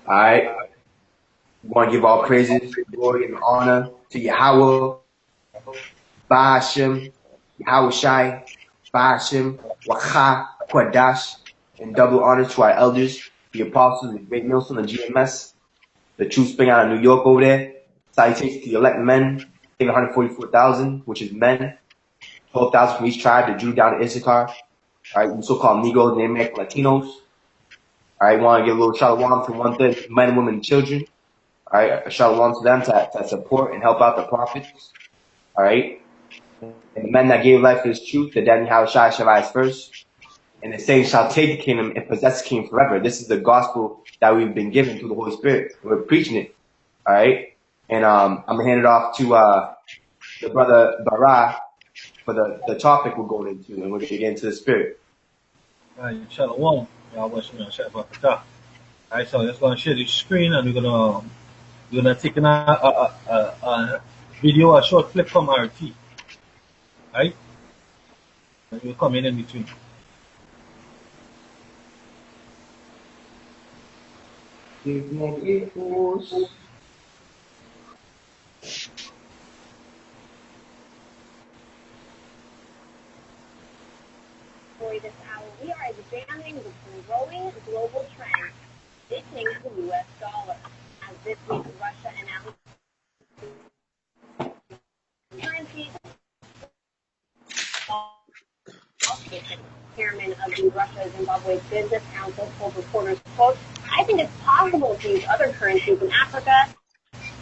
Alright? We want to give all praises, glory, and honor to Yahweh, Ba'ashem, Yahweh Shai, Ba'ashem, Wacha, Kwadash, and double honor to our elders, the apostles, the great Milson, the GMS, the true spring out of New York over there. Salutations to the elect men, 144,000, which is men, 12,000 from each tribe, the Jew down to Issachar. Alright, the so-called Negroes, and American Latinos. Alright, want to give a little shalom to 1/3 men, women, and children. Alright, a shalom to them to support and help out the prophets. Alright, and the men that gave life for this truth, the Daniel Hawashai shall rise first. And the saints shall take the kingdom and possess the kingdom forever. This is the gospel that we've been given through the Holy Spirit. We're preaching it. Alright, and I'm gonna hand it off to the brother Bara for the topic we're going into, and we're gonna get into the spirit. Shalom. Alright, so let's go and share the screen, and we're gonna take a video, a short clip from RT. Right? And we'll come in between. This hour, we are examining the growing global trend shifting to the U.S. dollar. As this week, Russia announced currency. Chairman of the Russia-Zimbabwe Business Council told reporters, quote, "I think it's possible to use other currencies in Africa,"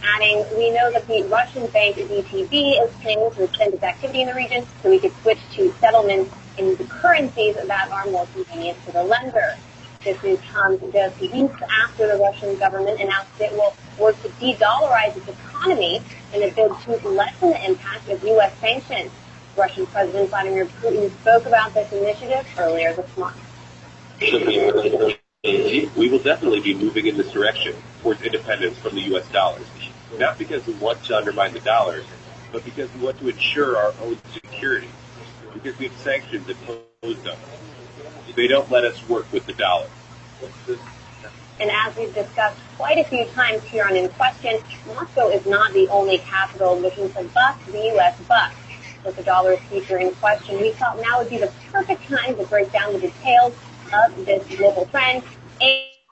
adding, "We know that the Russian bank VTB is planning to extend its activity in the region, so we could switch to settlements in the currencies that are more convenient to the lender." This news comes just weeks after the Russian government announced it will work to de-dollarize its economy in a bid to lessen the impact of U.S. sanctions. Russian President Vladimir Putin spoke about this initiative earlier this month. We will definitely be moving in this direction towards independence from the U.S. dollars. Not because we want to undermine the dollar, but because we want to ensure our own security. Because we have sanctions imposed on us. They don't let us work with the dollar. And as we've discussed quite a few times here on In Question, Moscow is not the only capital looking to buck the U.S. buck. With the dollar's future in question, we thought now would be the perfect time to break down the details of this global trend.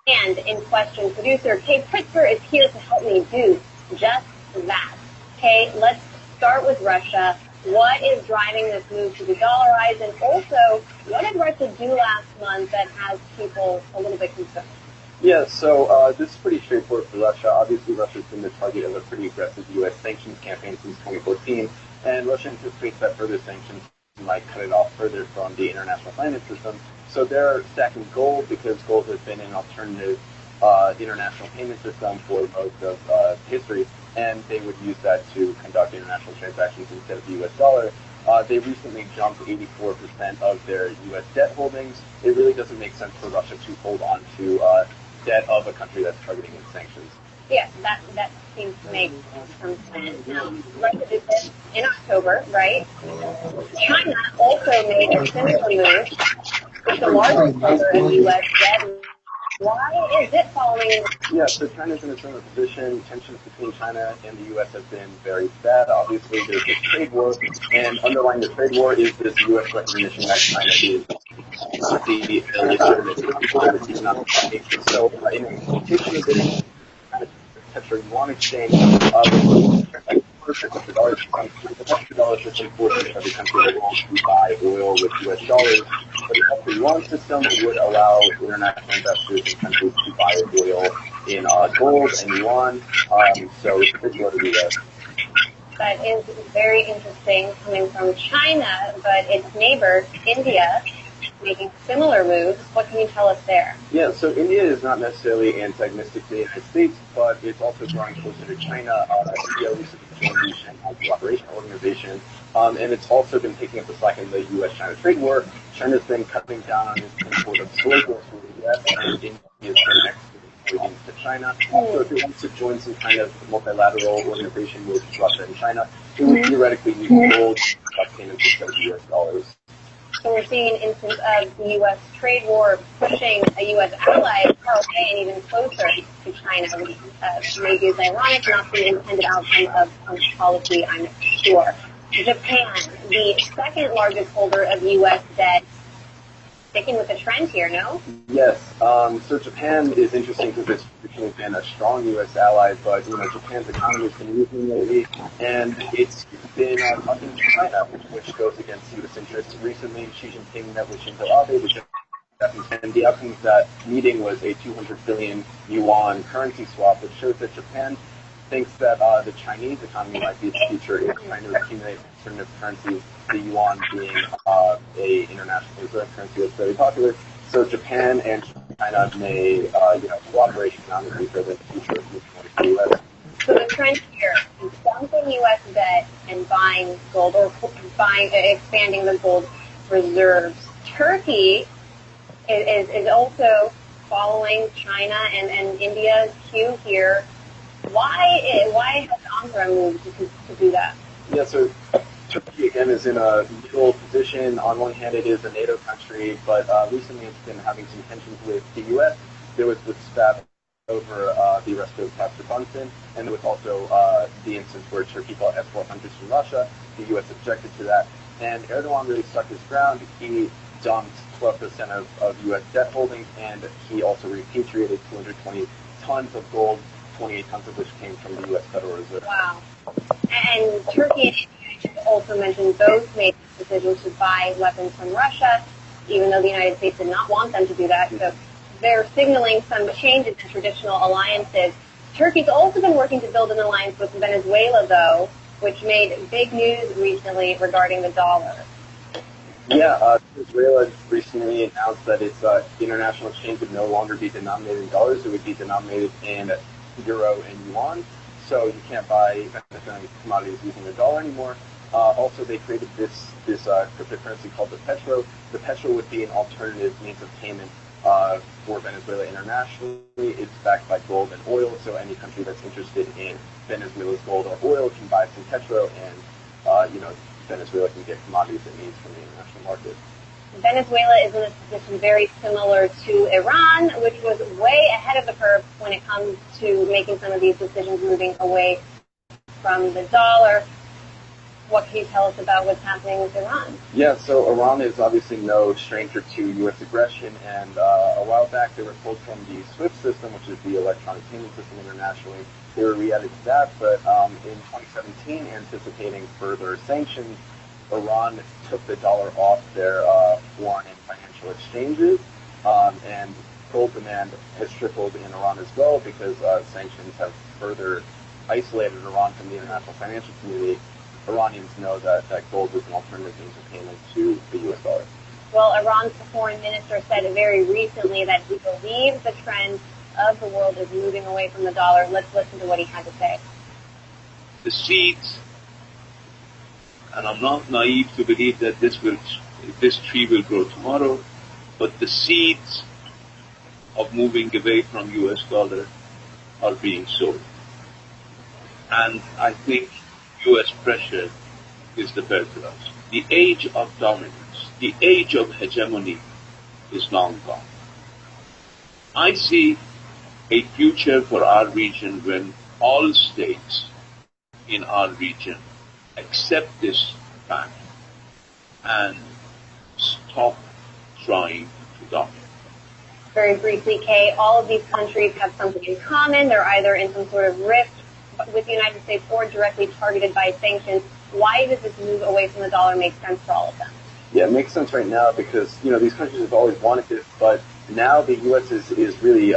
And In Question producer Kay Pritzker is here to help me do just that. Kay, let's start with Russia. What is driving this move to de-dollarize? And also, what did Russia do last month that has people a little bit concerned? Yeah, so this is pretty straightforward for Russia. Obviously, Russia's been the target of a pretty aggressive U.S. sanctions campaign since 2014, and Russia anticipates that further sanctions might cut it off further from the international finance system. So they're stacking gold because gold has been an alternative international payment system for most of history, and they would use that to conduct international transactions instead of the U.S. dollar. They recently jumped 84% of their U.S. debt holdings. It really doesn't make sense for Russia to hold on to debt of a country that's targeting its sanctions. Yes, that seems to make some sense. Now, Russia did this in October, right? China also made a similar move. It's the largest holder of U.S. debt. Why is it following? Yeah, so China's in a similar position. Tensions between China and the U.S. have been very bad. Obviously, there's this trade war, and underlying the trade war is this U.S. recognition that China is the legitimate economic nation. So, in addition to this, kind of capture yuan exchange, $100 which unfortunately every country that wants to buy oil with U.S. dollars. But the yuan system would allow international investors in countries to buy oil in gold and yuan. So it's a big deal to do that. That is very interesting coming from China, but its neighbor, India, making similar moves. What can you tell us there? Yeah, so India is not necessarily antagonistic to the United States, but it's also drawing closer to China. India recently joined the Shanghai Cooperation Organization, and it's also been taking up the slack in the U.S.-China trade war. China's been cutting down on its import of soybeans from the U.S., and India is been exporting soybeans to China. So if it wants to join some kind of multilateral organization with Russia and China, it would theoretically need gold payments instead of U.S. dollars. So we're seeing an instance of the U.S. trade war pushing a U.S. ally far away and even closer to China, which maybe is ironic, not the intended outcome of Trump's policy, I'm sure. Japan, the second largest holder of U.S. debt, sticking with the trend here, no? Yes. So Japan is interesting because it's traditionally been a strong U.S. ally, but Japan's economy has been weakening lately, and it's been talking to China, which goes against U.S. interests. Recently, Xi Jinping met with Shinzo Abe, and the outcome of that meeting was a 200 billion yuan currency swap, which shows that Japan thinks that the Chinese economy might be the future if China accumulates alternative currencies, the yuan being a international reserve currency that's very popular. So Japan and China may cooperate economically for the future of the U.S. So the trend here is dumping U.S. debt and buying gold, or expanding the gold reserves. Turkey is also following China and India's cue here. Why has Ankara moved to do that? Yeah, so Turkey, again, is in a neutral position. On one hand, it is a NATO country, but recently it's been having some tensions with the U.S. There was the spat over the arrest of Pastor Bunsen, and there was also the instance where Turkey bought S-400s from Russia. The U.S. objected to that, and Erdogan really stuck his ground. He dumped 12% of U.S. debt holdings, and he also repatriated 220 tons of gold, 28 tons of which came from the U.S. Federal Reserve. Wow. And Turkey and India also mentioned both made decisions to buy weapons from Russia, even though the United States did not want them to do that. So they're signaling some changes in traditional alliances. Turkey's also been working to build an alliance with Venezuela, though, which made big news recently regarding the dollar. Yeah, Venezuela recently announced that its international exchange would no longer be denominated in dollars. It would be denominated in euro and yuan. So you can't buy commodities using the dollar anymore. Also, they created this cryptocurrency called the petro. The petro would be an alternative means of payment for Venezuela internationally. It's backed by gold and oil, so any country that's interested in Venezuela's gold or oil can buy some petro, and Venezuela can get commodities it needs from the international market. Venezuela is in a position very similar to Iran, which was way ahead of the curve when it comes to making some of these decisions, moving away from the dollar. What can you tell us about what's happening with Iran? Yeah, so Iran is obviously no stranger to U.S. aggression, and a while back they were pulled from the SWIFT system, which is the electronic payment system internationally. They were re-added to that, but in 2017, anticipating further sanctions, Iran took the dollar off their foreign and financial exchanges, and gold demand has tripled in Iran as well because sanctions have further isolated Iran from the international financial community. Iranians know that gold is an alternative means of payment to the U.S. dollar. Well, Iran's foreign minister said very recently that he believes the trend of the world is moving away from the dollar. Let's listen to what he had to say. The seeds, and I'm not naive to believe that this tree will grow tomorrow, but the seeds of moving away from U.S. dollar are being sowed. And I think U.S. pressure is the better for us. The age of dominance, the age of hegemony is long gone. I see a future for our region when all states in our region accept this fact and stop trying to dominate. Very briefly, Kay, all of these countries have something in common. They're either in some sort of rift with the United States or directly targeted by sanctions. Why does this move away from the dollar make sense for all of them? Yeah, it makes sense right now because, these countries have always wanted this, but now the U.S. is really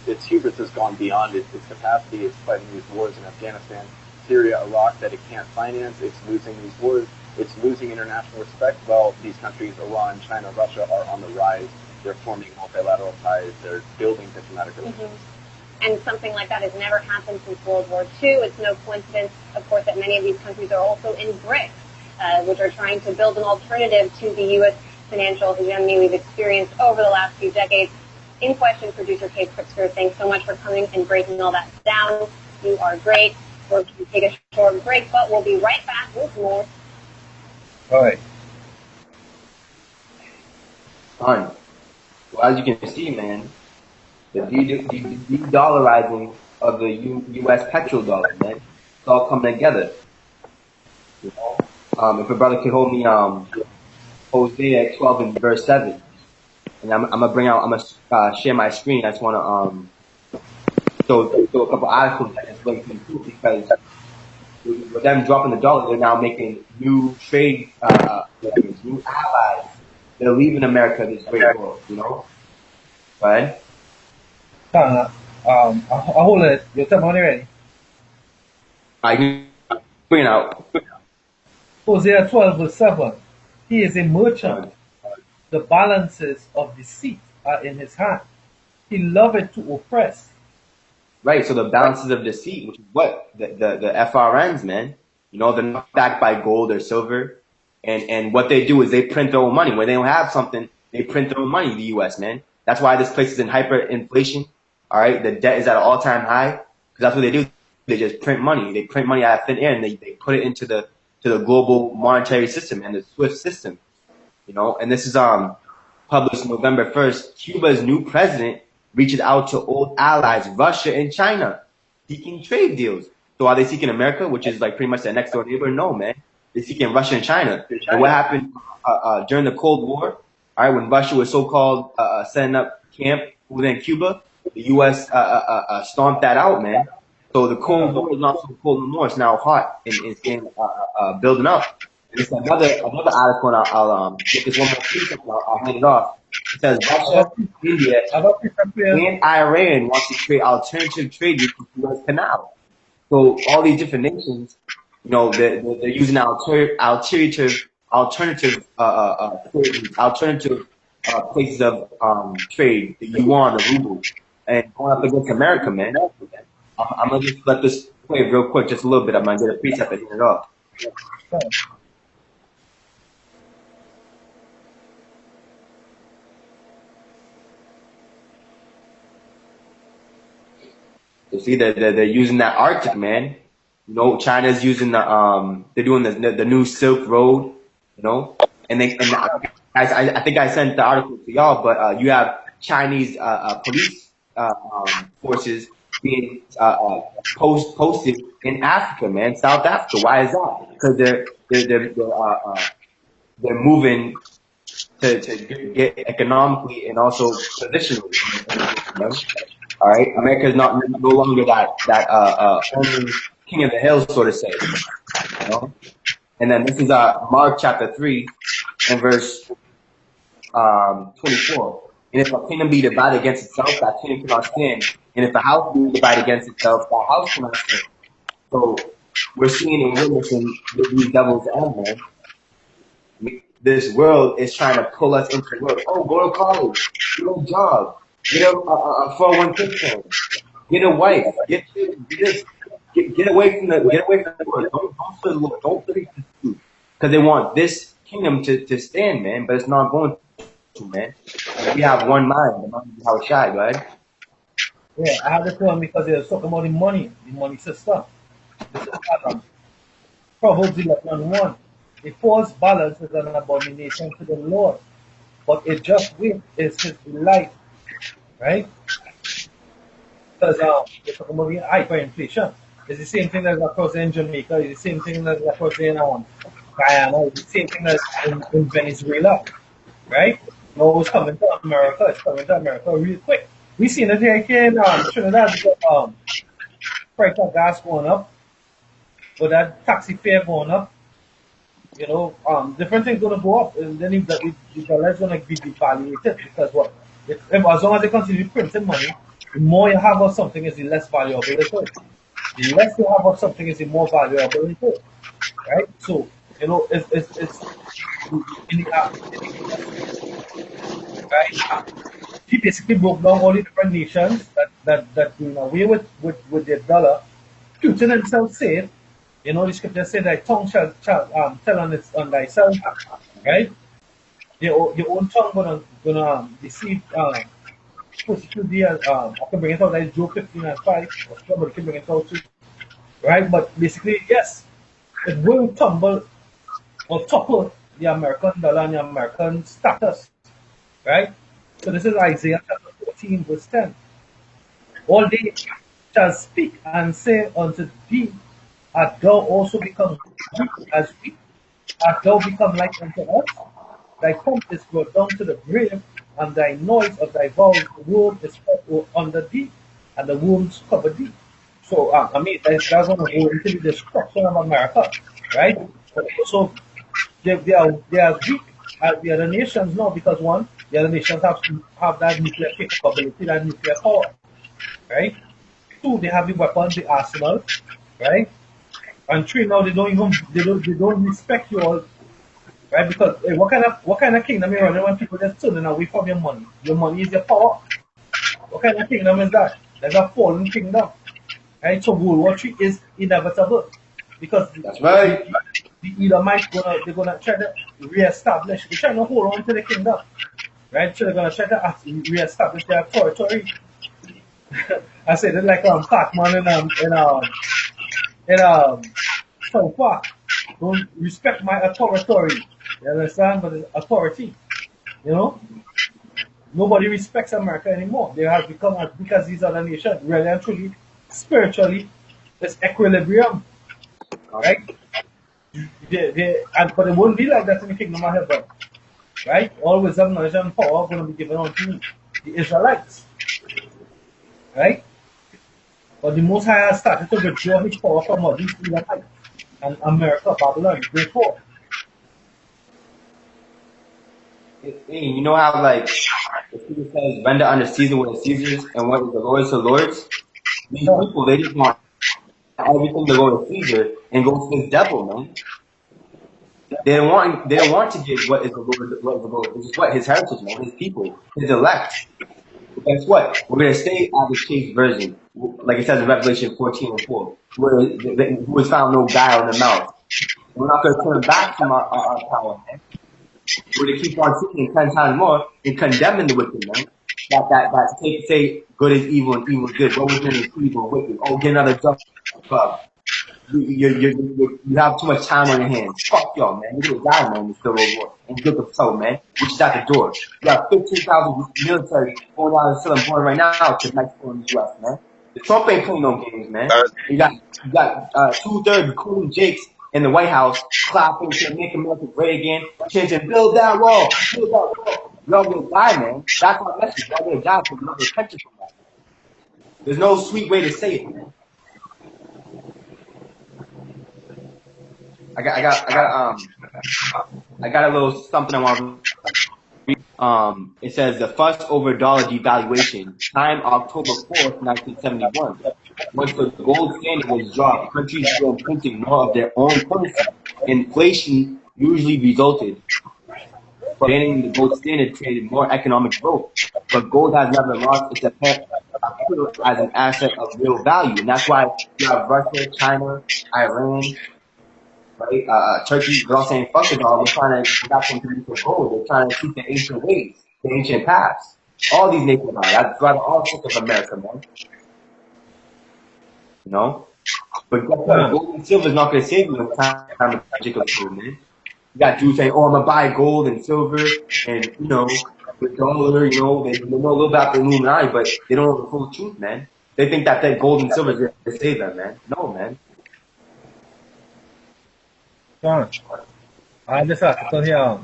its hubris has gone beyond its capacity. It's fighting these wars in Afghanistan, Syria, Iraq that it can't finance. It's losing these wars. It's losing international respect. Well, these countries, Iran, China, Russia, are on the rise. They're forming multilateral ties. They're building diplomatic relations. Mm-hmm. And something like that has never happened since World War II. It's no coincidence, of course, that many of these countries are also in BRICS, which are trying to build an alternative to the U.S. financial hegemony we've experienced over the last few decades. In question, producer Kate Pritzker, thanks so much for coming and breaking all that down. You are great. We're going to take a short break, but we'll be right back with more. All right. Son. Well, as you can see, man, the de-dollarizing of the U.S. petrodollar, man, it's all coming together. You know? If a brother could hold me, Hosea 12 and verse 7, and I'm gonna share my screen. I just wanna show a couple articles that is linking too, because with them dropping the dollar, they're now making new trade agreements, new allies. They're leaving America this great world, you know. Right? I hold it. Your time on ready. I can bring it out. Hosea 12 verse 7. He is a merchant. The balances of deceit are in his hand. He loveth to oppress. Right. So the balances of deceit, which is what the FRNs, man. You know, they're not backed by gold or silver, and what they do is they print their own money. When they don't have something, they print their own money. The U.S., man. That's why this place is in hyperinflation. All right, the debt is at an all-time high because that's what they do. They just print money. They print money out of thin air and they put it into the global monetary system and the SWIFT system. You know, and this is published November 1st. Cuba's new president reaches out to old allies, Russia and China, seeking trade deals. So are they seeking America, which is like pretty much their next door neighbor? No, man. They're seeking Russia and China. And what happened during the Cold War? All right, when Russia was so-called setting up camp within Cuba, the U.S. stomped that out, man. So the Cold War is not so cold anymore. It's now hot and building up. And it's another article, and I'll get this one more piece and I'll hand it off. It says Russia, India, and Iran want to create alternative trade routes to the Suez Canal. So all these different nations, you know, they're using alternative places of trade, the yuan, the ruble, and going up against America, man. I'm gonna just let this play real quick, just a little bit. I'm gonna get a precept and hand it off. You see, they're using that Arctic, man. You know, China's using they're doing the new Silk Road, you know, and I think I sent the article to y'all, but you have Chinese police forces being posted in Africa, man, South Africa. Why is that? Because they're moving to get economically and also positionally. You know? All right, America is no longer that only king of the hill, so to say. You know? And then this is Mark chapter 3 and verse 24. And if a kingdom be divided against itself, that kingdom cannot stand. And if a house be divided against itself, that house cannot stand. So we're seeing and witnessing these devils end, man. This world is trying to pull us into work. Oh, go to college, get a job, get a 401k plan, get a wife, get away from the Lord. Don't serve the Lord. Don't preach the truth, because they want this kingdom to stand, man. But it's not going to, man. We have one mind. The mind is how shy, right? Yeah, I have to tell them because they're talking about the money system. This is Proverbs 11:1. A false balance is an abomination to the Lord, but a just weight is his delight. Right? Because they're talking about hyperinflation. It's the same thing that's across in Jamaica, it's the same thing that's across in Guyana, it's the same thing that's in Venezuela. Right? No, it's coming to America, real quick. We seen it here in Trinidad because price of gas going up, but that taxi fare going up. You know, different things gonna go up, and then the dollar's gonna be devaluated because what? If as long as they continue printing money, the more you have of something is the less valuable it is. The less you have of something is the more valuable it is. Right? So, you know, it's in the right? He basically broke down all the different nations that doing away with their dollar. Putin himself said, you know, the scripture said that tongue shall tell on thyself, right? Your own tongue gonna deceive persecute thee. I can bring it out like Job 15:5, or somebody can bring it out too, right? But basically, yes, it will tumble or topple the American dollar and the American status, Right? So this is Isaiah chapter 14, verse 10. All they shall speak and say unto thee, art thou also become weak as we? Art thou become like unto us? Thy pomp is brought down to the grave, and thy noise of thy vows, the womb is spread under thee, and the wombs cover thee. So, I mean, that's going to go into the destruction of America, right? But also, they are weak as the other nations now because one, the other nations have that nuclear capability, that nuclear power, right? Two, they have the weapons, the arsenal, right? And three, now they don't respect you all, right? Because what kind of kingdom you running when people just turning away from your money? Your money is your power. What kind of kingdom is that? That's a fallen kingdom, right? So World War III is inevitable because That's right. the Edomites they're gonna try to reestablish. They're trying to hold on to the kingdom, right? So they're gonna try to reestablish their territory. I said it like Cartman in South Park. Don't respect my authority. You understand? But it's authority. You know? Nobody respects America anymore. They have become as big as these other nations. Really and truly, spiritually, it's equilibrium. Right? But it won't be like that in the kingdom of heaven. Right? All wisdom, knowledge, and power are going to be given unto the Israelites. Right? But the Most High has started to withdraw his power from all these Israelites. And America, Babylon, great forth. You know how like the scripture says, render unto Caesar what is Caesar's and what is the Lord's to Lord's? These people, they just want everything to go to Caesar and go to the devil, man. They don't want to give what is the Lord, which is what his heritage, man, his people, his elect. But guess what? We're gonna stay at the changed version, like it says in Revelation 14:4, where who has found no guile in the mouth. We're not gonna turn back from our power, man. We're gonna keep on sinning 10 times more and condemning the wicked, man. That say good is evil and evil is good. What was in evil and wicked? Oh, get another job. You have too much time on your hands. Fuck y'all, man. You're gonna die, man, in this civil war. And get the soul, man, which is at the door. You got 15,000 military going down the southern border right now to Mexico and the U.S., man. The Trump ain't playing no games, man. You got 2/3 including Jakes in the White House clapping to make America great again, chanting, build that wall, build that wall. Y'all gonna die, man. That's our message. Y'all gonna die because you're not protected from that. There's no sweet way to say it, man. I got a little something I want to read. It says the fuss over dollar devaluation. Time October 4th, 1971. Once the gold standard was dropped, countries began printing more of their own currency. Inflation usually resulted. But banning the gold standard created more economic growth. But gold has never lost its appeal as an asset of real value. And that's why you have Russia, China, Iran, right? Turkey, they're all saying fuck it all. We're trying to back them to use for gold. They're trying to keep the ancient ways, the ancient paths. All these nations are. That's why they're all sick of America, man. You know? But guess what? Gold and silver is not going to save you in time of magical food, man. You got Jews saying, oh, I'm going to buy gold and silver and, you know, with dollar, you know, they know a little about the Illuminati, but they don't know the full truth, man. They think that gold and silver is going to save them, man. No, man. This article here,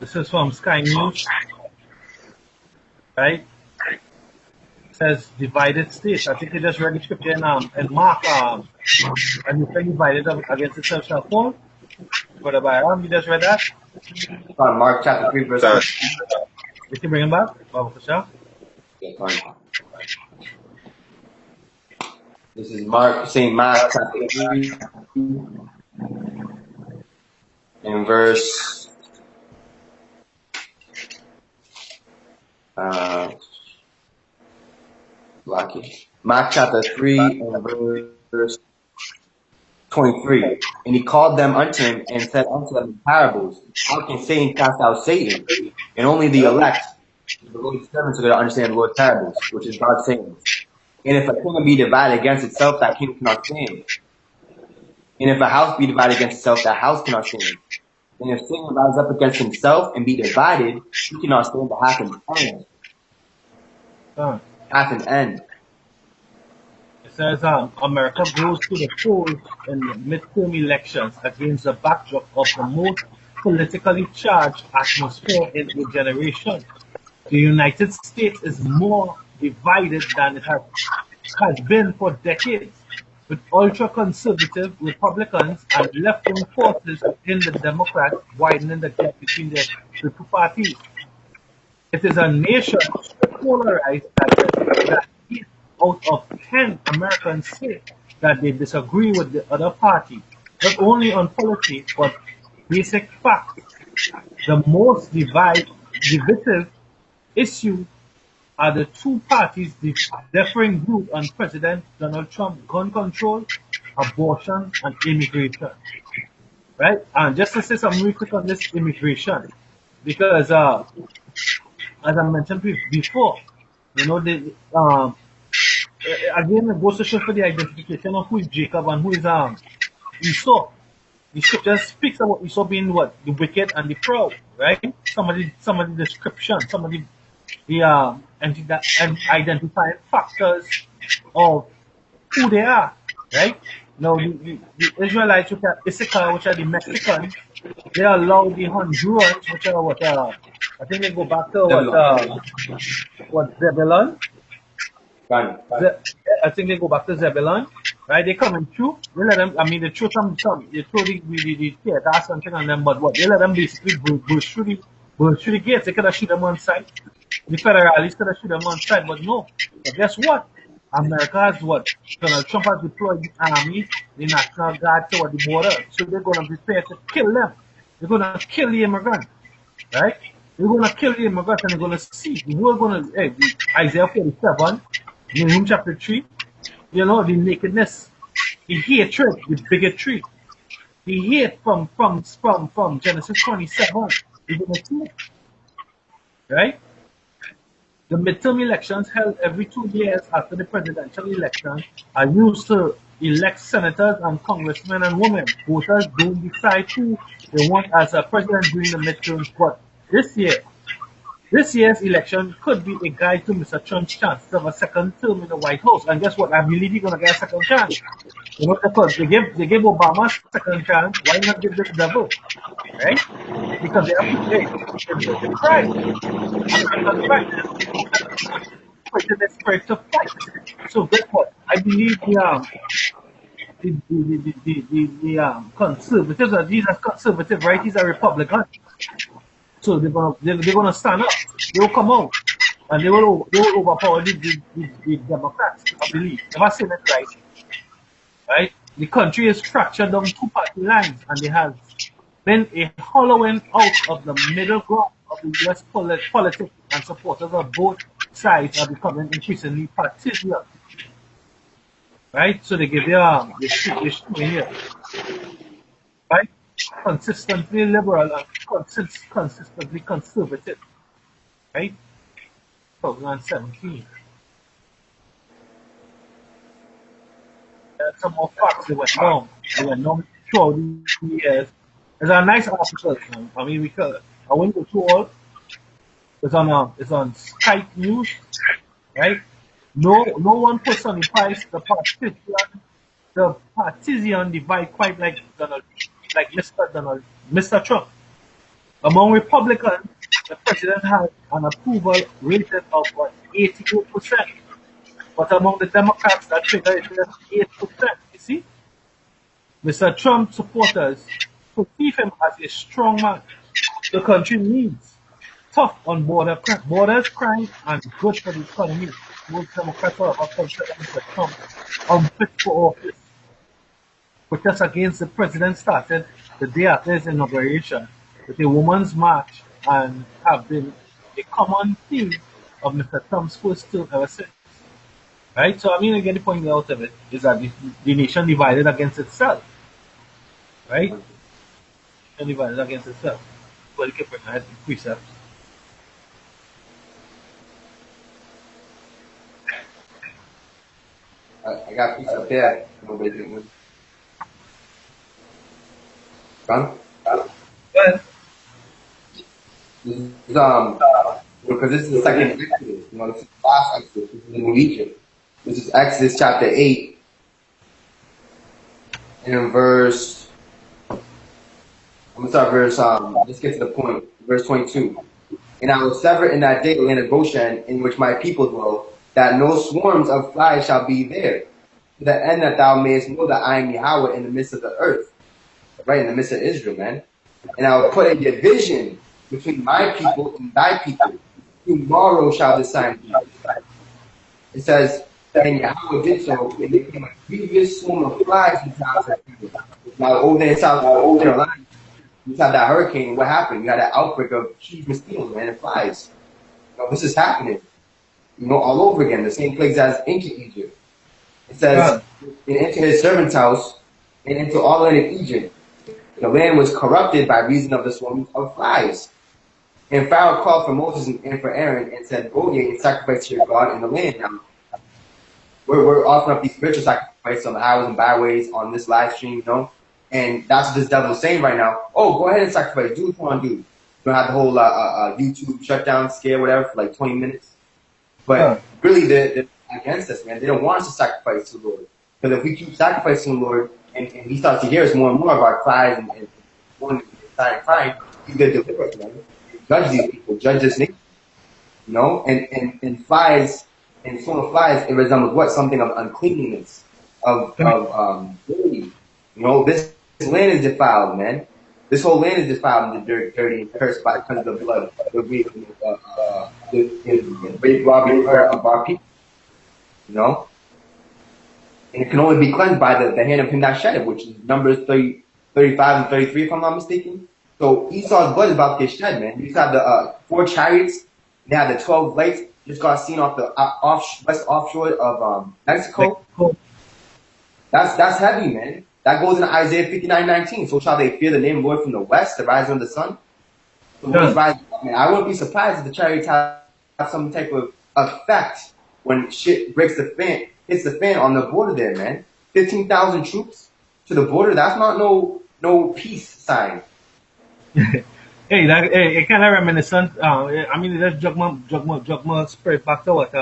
this is from Sky News, right? It says divided states. I think you just read the scripture in Mark, and you say divided against itself shall fall. Brother Byram, you just read that? On Mark chapter 3, verse 1. You can bring him back, Baba Kusha. Yeah, fine. This is St. Mark chapter 3 in verse Mark chapter 3 and verse 23. And he called them unto him and said unto them in parables, how can Satan cast out Satan? And only the elect, the Lord's servants, are going to understand the Lord's parables, which is God's sayings. And if a kingdom be divided against itself, that kingdom cannot stand. And if a house be divided against itself, that house cannot stand. And if Satan rises up against himself and be divided, he cannot stand to half an end. Half an end. It says America goes to the polls in midterm elections against the backdrop of the most politically charged atmosphere in a generation. The United States is more divided than it has been for decades, with ultra-conservative Republicans and left-wing forces in the Democrats widening the gap between the two parties. It is a nation so polarized that 8 out of 10 Americans say that they disagree with the other party, not only on policy, but basic facts. The most divisive issue are the two parties' differing views on President Donald Trump gun control, abortion, and immigration. Right? And just to say something real quick on this immigration, because as I mentioned before, you know, again, it goes to show for the identification of who is Jacob and who is Esau. The scripture speaks about Esau being what? The wicked and the proud, right? Some of the description, some of the identifying factors of who they are, right? Now, the Israelites, which are Issachar, which are the Mexicans, they allow the Hondurans, which are what, I think they go back to what Zebulon? Right. I think they go back to Zebulon, right? They come in through, they let them, I mean, they throw they throw the that's something on them, but what, they let them basically burst through the gates. They could have shoot them on sight. The Federalists could have shoot them on sight, but no. But guess what? America has what? Donald Trump has deployed the army, the National Guard toward the border. So they're going to prepare to kill them. They're going to kill the immigrants, right? They're going to kill the immigrants and they're going to see. We're going to, Isaiah 47, Nahum chapter 3, you know, the nakedness, the hatred, the bigotry, the hate from Genesis 27. You're going to see it, right? The midterm elections held every 2 years after the presidential election are used to elect senators and congressmen and women. Voters don't decide who they want as a president during the midterms, but this year's election could be a guide to Mr. Trump's chances of a second term in the White House. And guess what? I believe he's going to get a second chance. You know, because they give Obama a second chance. Why not give this devil? Right? Because they have to try. Americans fight. Pushing the spirit to fight. So guess what? I believe the conservatives, these are conservative, right? These are Republicans. So they're gonna stand up. They will come out and they will overpower the Democrats. I believe. If I say that right, right? The country is fractured down two-party lines, and there has been a hollowing out of the middle ground of the U.S. politics, and supporters of both sides are becoming increasingly partisan. Right? So they give the shooting here. Right? Consistently liberal and consistently conservative. Right? 2017. Some more facts they went down. They went down throughout the years. It's a nice article. I mean, I went to all. It's on Skype News, right? No one puts on the price the partisan divide quite like Mr. Trump. Among Republicans, the president has an approval rating of 88%. But among the Democrats, that figure is just 8%. You see? Mr. Trump supporters perceive him as a strong man. The country needs tough on borders, crime, and good for the economy. Most Democrats are consider Mr. Trump unfit for office. Protests against the president started the day after his inauguration with a women's march and have been a common theme of Mr. Trump's first term ever since. Right? So, I mean, again, the point out of it is that the nation divided against itself. Right? The nation divided against itself. Well, you can bring ahead the precepts. I got piece up there. Nobody didn't win. Done? Well, This is, because this is the second Exodus. You know, this is the last Exodus. This is the new Egypt. This is Exodus chapter 8, and in verse, I'm gonna start verse, let's get to the point, verse 22. And I will sever in that day the land of Goshen, in which my people dwell, that no swarms of flies shall be there, to the end that thou mayest know that I am Yahweh in the midst of the earth, right, in the midst of Israel, man. And I will put a division between my people and thy people. Tomorrow shall this sign be. It says, and Yahweh did so, and there came a grievous swarm of flies in the house of Israel. Now, over there in South Carolina, you had that hurricane. What happened? You had that outbreak of huge mosquitoes, man, and flies. You know, this is happening, you know, all over again. The same plagues as ancient Egypt. It says, and into his servant's house, and into all the land of Egypt. The land was corrupted by reason of the swarms of flies. And Pharaoh called for Moses and for Aaron and said, go ye and sacrifice to your God in the land. Now, we're offering up these spiritual sacrifices on the highways and byways on this live stream, you know? And that's what this devil is saying right now. Oh, go ahead and sacrifice. Do what you want to do. You don't have the whole YouTube shutdown scare, whatever, for like 20 minutes. But really, they're against us, man. They don't want us to sacrifice to the Lord. Because if we keep sacrificing the Lord, and he starts to hear us more and more of our cries and going and crying, he's going to deliver us, man. Judge these people, judge this nation. You know? And flies, and swarm of flies, it resembles what? Something of uncleanliness, of dirty. You know, this land is defiled, man. This whole land is defiled and dirty and cursed by because of the blood, the rape, robbery of our people. You know? And it can only be cleansed by the hand of him that shed it, which is Numbers 35 and 33, if I'm not mistaken. So Esau's blood is about to get shed, man. You have the 4 chariots. They have the 12 lights. Just got seen off the west offshore of Mexico. That's heavy, man. That goes into Isaiah 59:19. So shall they fear the name of the Lord from the west, the rising of the sun? So rising up, man. I wouldn't be surprised if the chariots have some type of effect when shit breaks the fan, hits the fan on the border there, man. 15,000 troops to the border. That's not no peace sign. Hey, it kind of reminiscent. I mean, it just jog my spirit back to what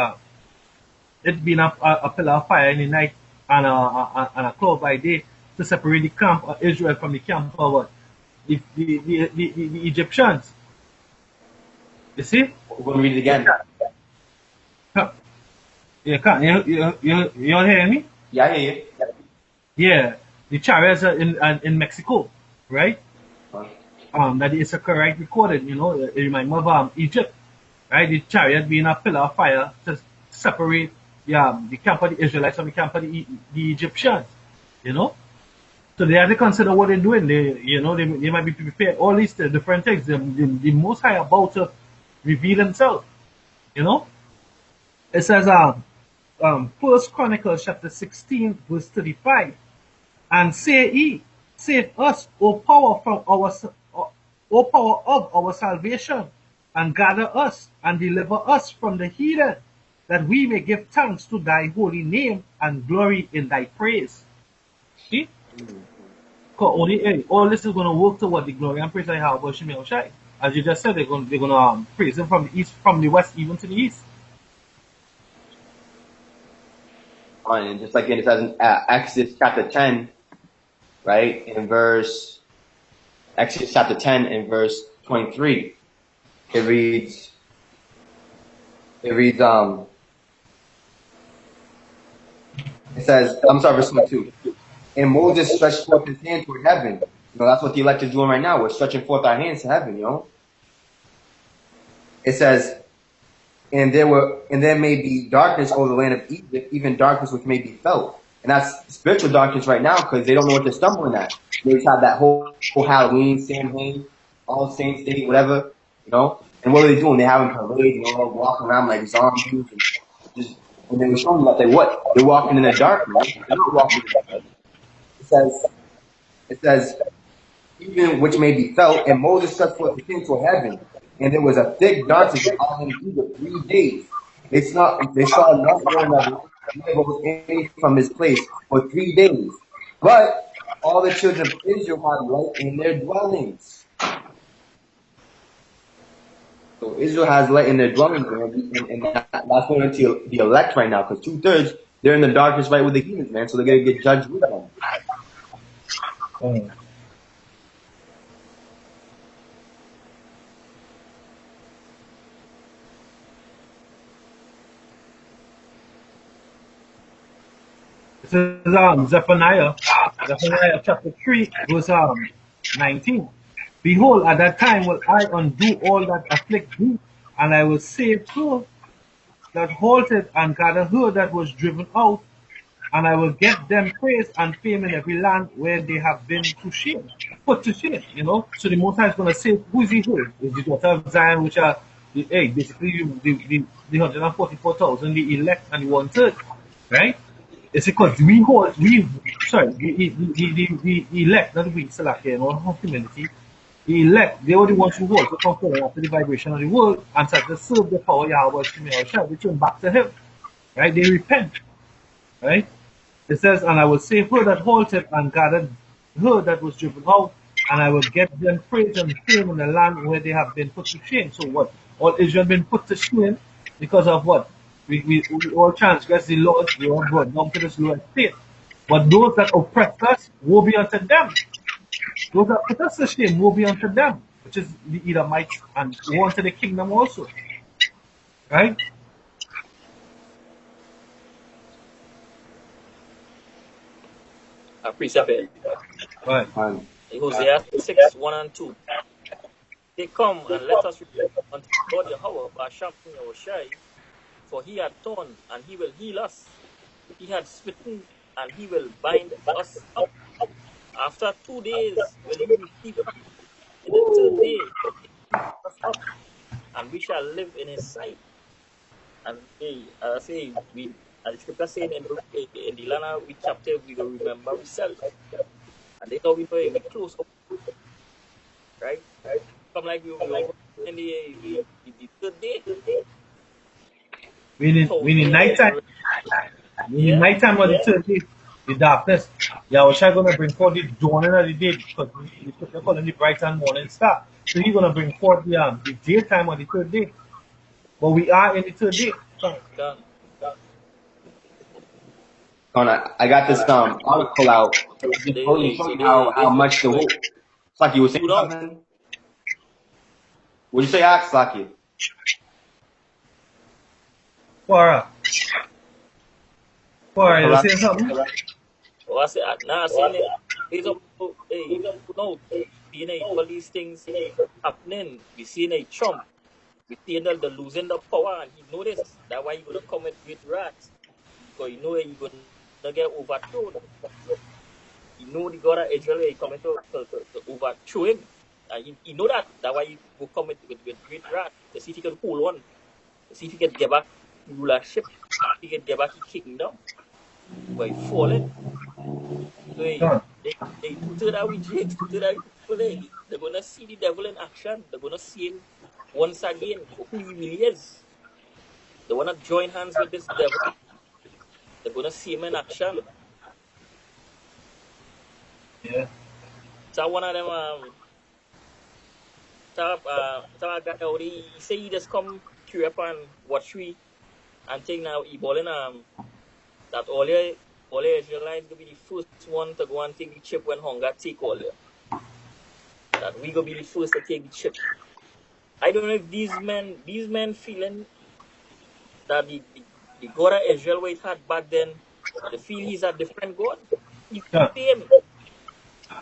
it being a pillar of fire in the night and a cloud by day to separate the camp of Israel from the camp of what? The Egyptians. You see? We're going to read it again. You hear me? Yeah, I hear you. Yeah, the chariots are in Mexico, right? That is a correct recorded, you know, it reminds me of Egypt, right? The chariot being a pillar of fire to separate the camp of the Israelites from the camp of the Egyptians, you know? So they have to consider what they're doing. They might be prepared. All these different things. The Most High about to reveal Himself, you know? It says, First Chronicles chapter 16, verse 35, and say ye, save us, O power of our salvation, and gather us and deliver us from the heathen, that we may give thanks to thy holy name and glory in thy praise. See? All this is going to work toward the glory and praise I have about Shimei Oshai. As you just said, they're going to praise him from the east, from the west, even to the east. And just like it says in Exodus chapter 10, right, in Exodus chapter 10 in verse 23, it reads, it says, I'm sorry, verse 22. And Moses stretched forth his hand toward heaven. You know, that's what the elect is doing right now. We're stretching forth our hands to heaven, you know. It says, and there may be darkness over the land of Egypt, even darkness which may be felt. And that's spiritual darkness right now because they don't know what they're stumbling at. They just have that whole Halloween, Samhain, All Saints Day, whatever, you know. And what are they doing? They're having parades, you know, walking around like zombies. And they were showing that they're walking in the dark, man. They're not walking in the dark. It says, even which may be felt, and Moses stretched forth his hand toward heaven, and there was a thick darkness all in Egypt 3 days. They saw not one another, neither was any from his place for 3 days. But all the children of Israel had light in their dwellings. So Israel has light in their dwelling, and that's going into the elect right now, because 2/3 they're in the darkness right with the heathens, man. So they're gonna get judged with them. This is Zephaniah chapter 3, verse 19. Behold, at that time will I undo all that afflict thee, and I will save her that halted and gather her that was driven out, and I will get them praise and fame in every land where they have been to shame, put to shame, you know. So the Most High is going to say, who is he who? Is the daughter of Zion, which are basically the 144,000, the elect and the 1/3, right? It's because the elect, not we select here, no humility. The elect, they were the ones who hold to come forward after the vibration of the world and start to serve the power Yahweh Shemel, they turn back to him, right? They repent, right? It says, and I will save her that halted and gathered her that was driven out, and I will get them praise and fame in the land where they have been put to shame. So what? All Israel been put to shame because of what? We all transgress the laws, we all brought down to this lower state. But those that oppress us will be unto them. Those that put us to shame will be unto them, which is the Edomites, and woe unto the kingdom also. Right? Precept it. Right. Hosea 6, 1 and 2. They come and let us repent unto God Yahweh Basham Yahushai, for he had torn and he will heal us. He had smitten and he will bind us up. After 2 days will he receive us. In the 3rd day he will lift us up, and we shall live in his sight. And we, as the scripture saying in the Lana we chapter, we will remember ourselves. And they know we close up. Right? Come like we over in the 3rd day. We need nighttime. We need nighttime on the 3rd day. The darkness. Yahushua gonna bring forth the dawning of the day, because the scripture calling the bright and morning star. So he's gonna bring forth the daytime on the 3rd day. But we are in the 3rd day. I got this article out. Just showing how much the whole. Slaki, you were saying something? What'd you say, Axe, Slaki? Quara, you saying something? Oh, I said, nah, I seen it. No, seeing all these things happening. We seeing a Trump. We seeing the losing the power, and he know this. That's why he gonna come with great wrath. Because you know he gonna get overthrown. You know the God of Israel is coming to overthrow him. And he know that. That's why he will come with great wrath. To see if he can hold on. To see if he can get back rulership. If he can get back his kingdom. But he fallen. So they to that we jinx, to that they're gonna see the devil in action. They're gonna see him once again for who he really is. They wanna join hands with this devil. They're gonna see him in action. Yeah. So one of them guy already he say he just come queue up and watch we and think now he balling that all the Israelites gonna be the first one to go and take the chip when hunger take all there. That we gonna be the first to take the chip. I don't know if these men feeling that the God of Israel what he had back then, they feel he's a different God. He's the same.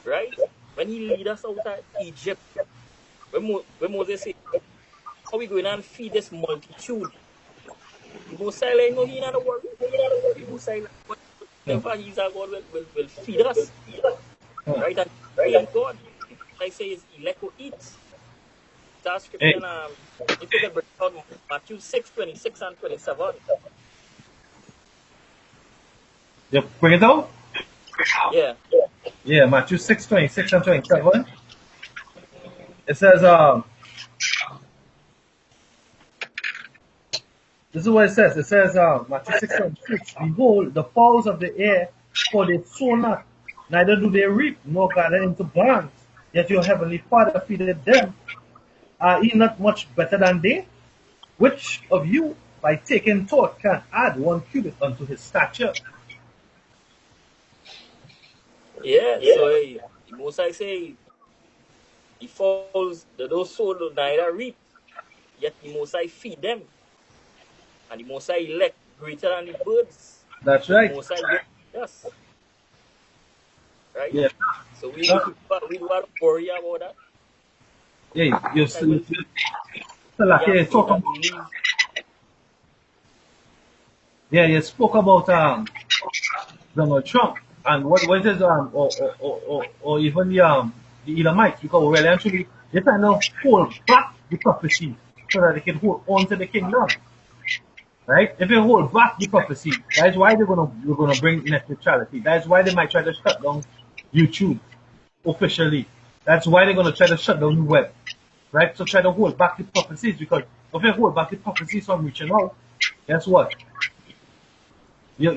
Right? When he lead us out of Egypt, when Moses said, how are we going and feed this multitude? The Most High no, he not a worry. The Most High, whatever he's a God will feed us. Right? And same God. Like say is elect will eat. That scripture if you can bring out Matthew 6, 26 and 27. You bring it out? Yeah. Yeah, Matthew 6, 26 and 27. It says, this is what it says. It says, Matthew 6, 26, behold, the fowls of the air, for they sow not, neither do they reap, nor gather into barns, yet your heavenly Father feedeth them. Are ye not much better than they? Which of you, by taking thought, can add 1 cubit unto his stature? Yeah, so the Most I say, he falls, those soul neither reap, yet the Most I feed them. And the Most I elect greater than the birds. That's So the right. Most I look at us, right? Yeah. So Uh, we do have to worry about that. yeah, Like when so we like, have yeah, faith talk and about, believe. yeah, you spoke about Donald Trump and what is or even the Edomites, because really actually they're trying to hold back the prophecy so that they can hold on to the kingdom. Right? If you hold back the prophecy, that's why we're gonna bring net neutrality. That's why they might try to shut down YouTube officially. That's why they're gonna try to shut down the web. Right? So try to hold back the prophecies, because if you hold back the prophecies from reaching out, guess what? You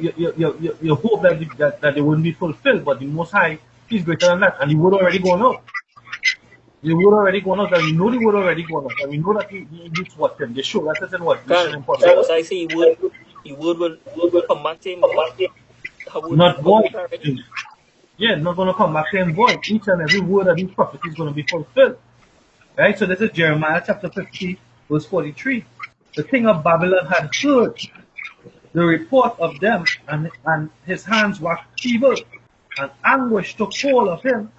hope that they wouldn't be fulfilled, but the Most High, He's greater than that, and the word already gone out. The word already gone out, and we know the word already gone out, and we know that he did what them. They show that is in what Mission Can the Impossible. Most I say he would will come back to him void? That word Not come void. out already. Yeah, not gonna come back and void. Each and every word of these prophecies is gonna be fulfilled. Right? So this is Jeremiah chapter 50, verse 43. The king of Babylon had heard the report of them, and his hands were feeble, and anguish took hold of him,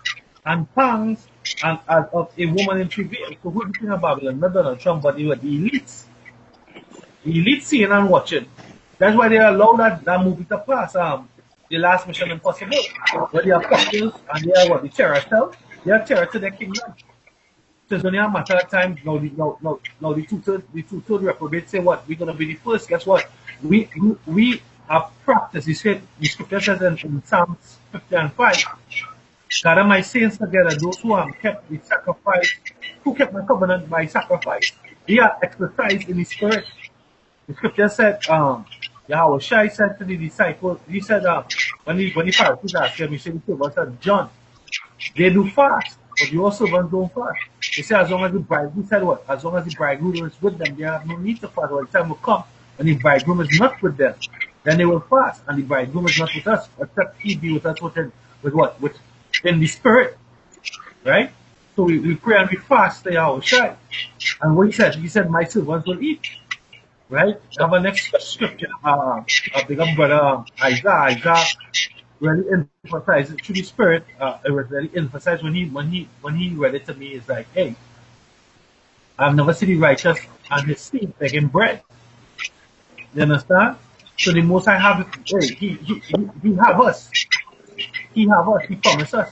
and pangs, and as of a woman in travail. So who's the king of Babylon? Not Donald Trump, but they were the elites. The elites seeing and watching. That's why they allow that movie to pass. The last Mission Impossible, where they are puppets and they are what the terror cell. They are terror to their kingdom. So it's only a matter of time. Now the two-third reprobates say what? We're gonna be the first. Guess what? We have practiced. The scripture says in Psalms 50 and 5, gather my saints together, those who have kept the sacrifice, who kept my covenant by sacrifice. They are exercised in the spirit. The scripture said, Yahweh Shai said to the disciple, he said, when the Pharisees asked him, he said, said, John, they do fast, but your servants don't fast. He said, as long as the bridegroom, he said what? As long as the bridegroom is with them, they have no need to fast. Or the time will come when the bridegroom is not with them, then they will fast. And the bridegroom is not with us, except he be with us with what? With in the spirit. Right? So we pray and we fast to Yahweh Shai. And what he said, my servants will eat. Right? Have a next scripture, big up brother Isaiah really emphasized through the spirit. It was really emphasized when he read it to me. It's like, hey, I've never seen the righteous and his seed begging bread. You understand? So the Most High have it. Hey, he have us. He have us. He promised us.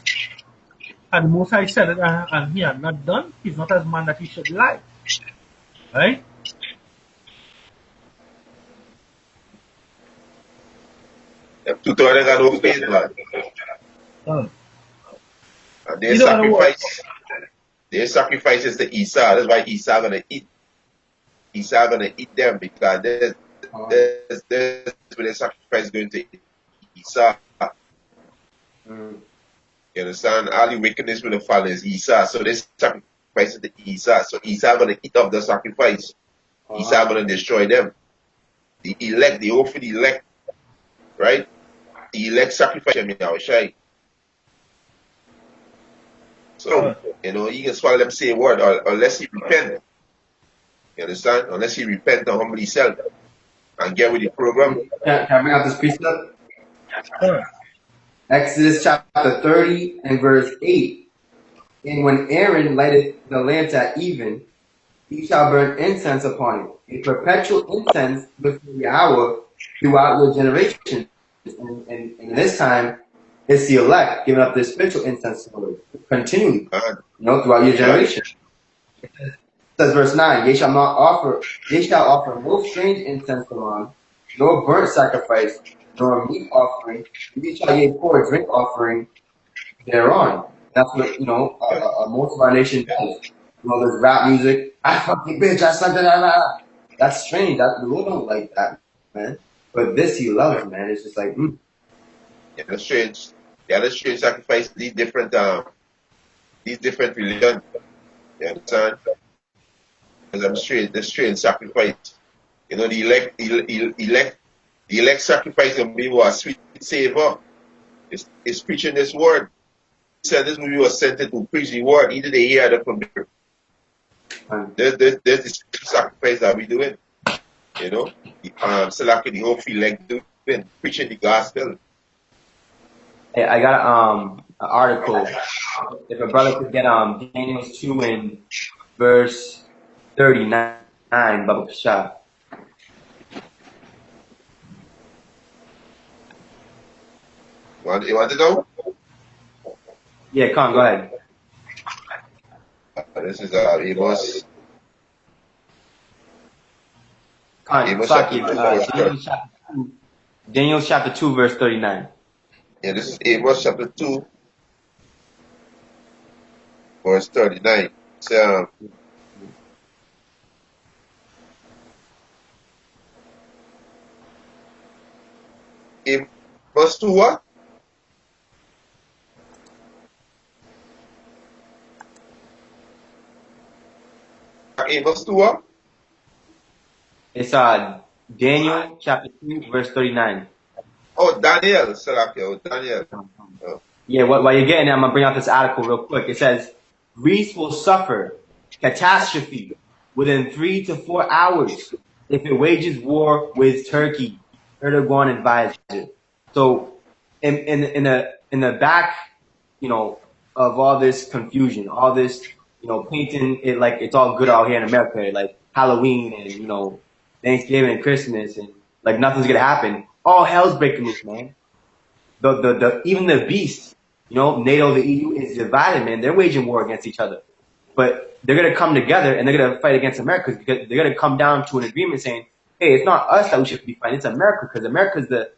And the Most High said it, and he had not done. He's not as man that he should lie. Right? Tutorial got no faith, man. And their sacrifice, their sacrifices to Esau. That's why Esau gonna eat. Esau gonna eat them, because there's where the sacrifice going to Esau. You understand? All the wickedness will fall is Esau. So they sacrifice to Esau. So Esau gonna eat up the sacrifice. Esau gonna destroy them. The elect, the hope for the elect, right? The elect sacrifice them in our shy. So, you can swallow them say word, or unless he repent. You understand? Unless he repent and humble himself and get with the program. Can I bring out this precept? Exodus chapter 30 and verse 8. And when Aaron lighted the lamps at even, he shall burn incense upon it, a perpetual incense before Yahweh throughout your generations. And in this time, it's the elect giving up this spiritual incense continually, throughout your generation. It says verse 9, ye shall offer no strange incense thereon, nor burnt sacrifice, nor meat offering, neither shall ye pour drink offering thereon. That's what, most of our nation does. There's rap music. I fucking bitch, I slept in that. That's strange. The Lord don't like that, man. But this he loves, man. It's just like, Yeah, that's strange. Yeah, that's strange sacrifice these different religions. You understand? I'm straight sacrifice. You know, the elect sacrifice gonna be what? Sweet savor. It's preaching this word. He said this movie was sent to preach the word. Either they hear it from there. There's this sacrifice that we doing. You know? Selecting the whole field like doing, preaching the gospel. Hey, I got an article. If a brother could get Daniel 2 and verse 39, Baba Kasha. You want to know? Yeah, come on, go ahead. This is Amos. Amos Daniel chapter 2, verse 39. Yeah, this is Amos chapter 2, verse 39. So, Amos 2 what? Amos 2 what? It's Daniel chapter 2, verse 39. Oh, Daniel. Oh, Daniel. Oh. Yeah, while you're getting it, I'm going to bring out this article real quick. It says, Greece will suffer catastrophe within 3 to 4 hours if it wages war with Turkey, Erdogan advised it. So, in the back, you know, of all this confusion, all this, you know, painting it like it's all good out here in America, like Halloween and, you know, Thanksgiving and Christmas and like nothing's going to happen. All hell's breaking loose, man. Even the beast, you know, NATO, the EU is divided, man. They're waging war against each other. But they're going to come together and they're going to fight against America because they're going to come down to an agreement saying, hey, it's not us that we should be fighting, it's America, because America's the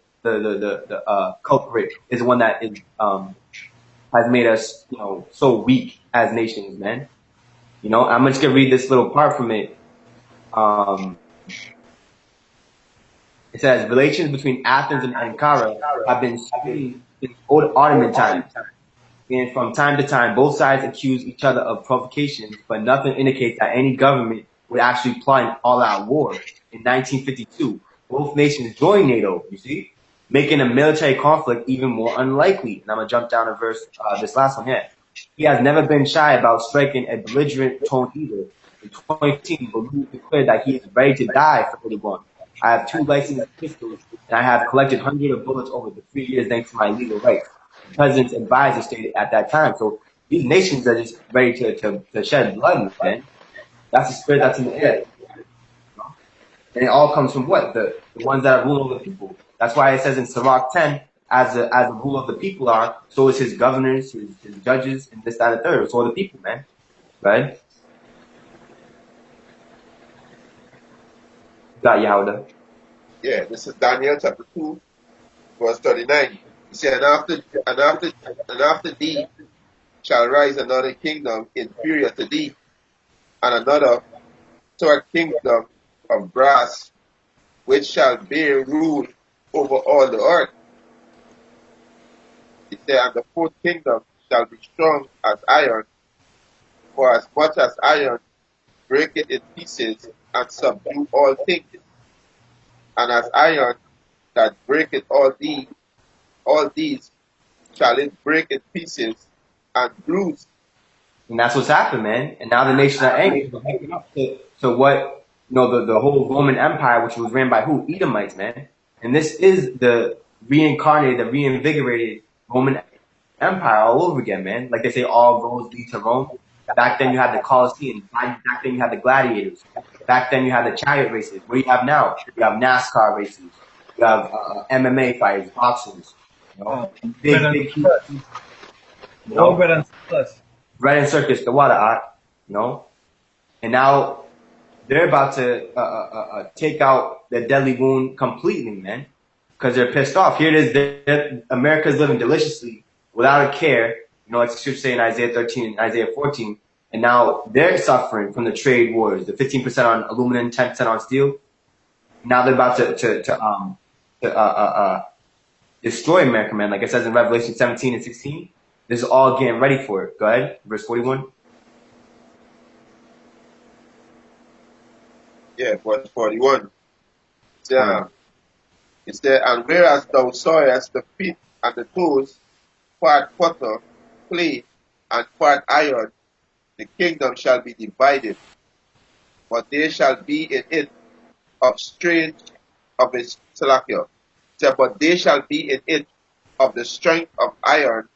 culprit, is the one that is, has made us, you know, so weak as nations, man. You know, I'm just going to read this little part from it. It says, relations between Athens and Ankara have been strained since old Ottoman times. And from time to time, both sides accuse each other of provocations, but nothing indicates that any government would actually plot an all-out war. In 1952, both nations joined NATO, you see, making a military conflict even more unlikely. And I'm going to jump down to verse, this last one here. He has never been shy about striking a belligerent tone either. In 2015, Balu declared that he is ready to die for Erdogan. I have 2 licensed pistols, and I have collected hundreds of bullets over the 3 years thanks to my legal rights. The president's advisor stated at that time. So these nations are just ready to shed blood, man. That's the spirit that's in the air. And it all comes from what? The ones that are ruling over the people. That's why it says in Sirach 10, as the rule of the people are, so is his governors, his judges, and this, that, and the third. So are the people, man. Right? Got Yehuda. Yeah, this is Daniel chapter 2, verse 39. He said, and after thee shall rise another kingdom inferior to thee, and another third kingdom of brass, which shall bear rule over all the earth. He said, and the fourth kingdom shall be strong as iron, for as much as iron breaketh in pieces and subdue all things, and as iron that breaketh all these shall it break in pieces and bruise. And that's what's happened, man. And now the nations are angry. They're waking up to what, you know, the whole Roman Empire, which was ran by who? Edomites, man. And this is the reincarnated, the reinvigorated Roman Empire all over again, man. Like they say, all roads lead to Rome. Back then you had the Colosseum. Back then you had the gladiators. Back then you had the chariot races. What do you have now? You have NASCAR races. You have MMA fights, boxers. You know? Big huge. You know? Bread and circus. Bread and circus, the water art. You know? And now they're about to take out the deadly wound completely, man. Because they're pissed off. Here it is. America's living deliciously without a care. You know, like the scripture say in Isaiah 13 and Isaiah 14. And now they're suffering from the trade wars, the 15% on aluminum, 10% on steel. Now they're about to destroy America, man. Like it says in Revelation 17 and 16. This is all getting ready for it. Go ahead. Verse 41. Yeah, verse 41. Fine. It said, and whereas thou sawest the feet and the toes, part potter, clay, and part iron, the kingdom shall be divided, but there shall be in it of strange of its Salakia. Said, but they shall be in it of the strength of iron,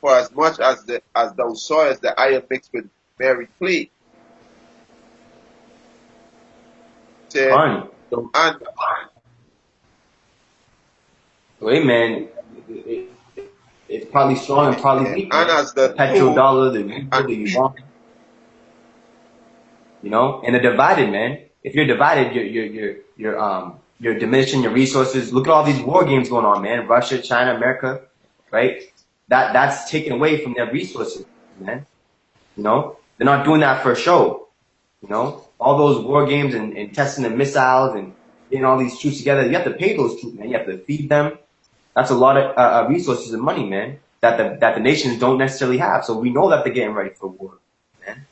for as much as thou sawest the iron mixed with very clay. Said, Fine. So, and hey, man, it's probably strong and probably weak, and man. as The the toe petrodollar, the euro, and the yuan, you know, and they're divided, man. If you're divided, you're diminishing your resources. Look at all these war games going on, man. Russia, China, America, right? That's taken away from their resources, man. You know, they're not doing that for show. You know, all those war games and testing the missiles and getting all these troops together. You have to pay those troops, man. You have to feed them. That's a lot of resources and money, man, that the nations don't necessarily have. So we know that they're getting ready for war, man.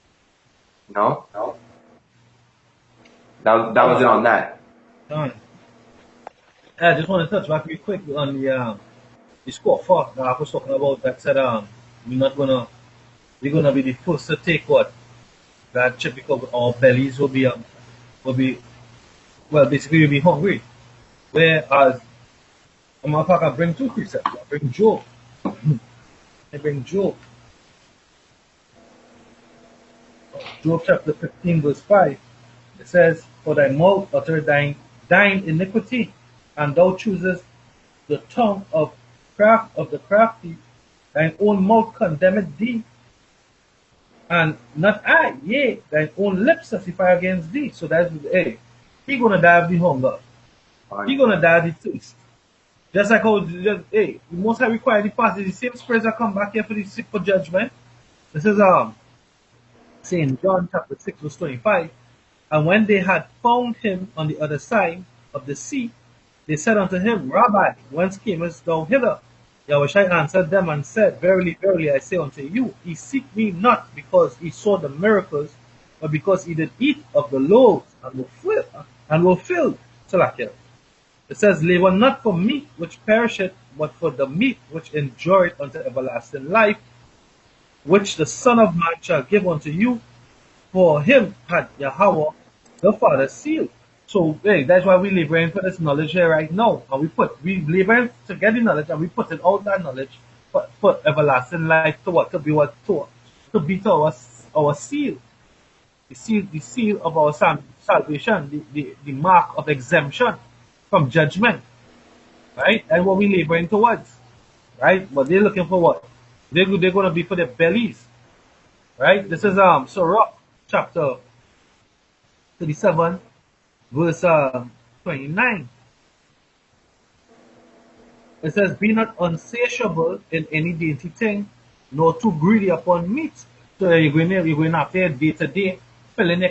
You know, that was it on that. Done. I just want to touch back real quick on the score four that I was talking about that said we're gonna be the first to take what that chip because our bellies will be well basically we'll be hungry. Whereas a matter of fact I bring two precepts. I bring Job. I bring Job. Job chapter 15 verse 5. It says, for thy mouth utter thine iniquity, and thou choosest the tongue of the crafty, thine own mouth condemneth thee, and not I, yea, thine own lips testify against thee. So that's hey, he gonna die of the hunger. He gonna die of the thirst. Just like how the most high require the past is the same spirits that come back here for the sick for judgment. This is saying John chapter 6 verse 25. And when they had found him on the other side of the sea, they said unto him, Rabbi, whence camest thou hither? Yahushua answered them and said, Verily, verily, I say unto you, he seek me not because he saw the miracles, but because he did eat of the loaves and were filled. Salakia. It says, labor not for meat which perisheth, but for the meat which endureth unto everlasting life, which the Son of Man shall give unto you. For him had Yahweh the Father sealed. So hey, that's why we laboring for this knowledge here right now. And we laboring to get the knowledge and we putting out that knowledge for everlasting life to what? To be what? To be to our seal. The seal of our salvation, the mark of exemption from judgment. Right? That's what we laboring towards. Right? But they're looking for what? They're gonna be for their bellies. Right? This is Sirach chapter 37 verse 29. It says, be not unsatiable in any dainty thing, nor too greedy upon meat. So you're going after day to day, filling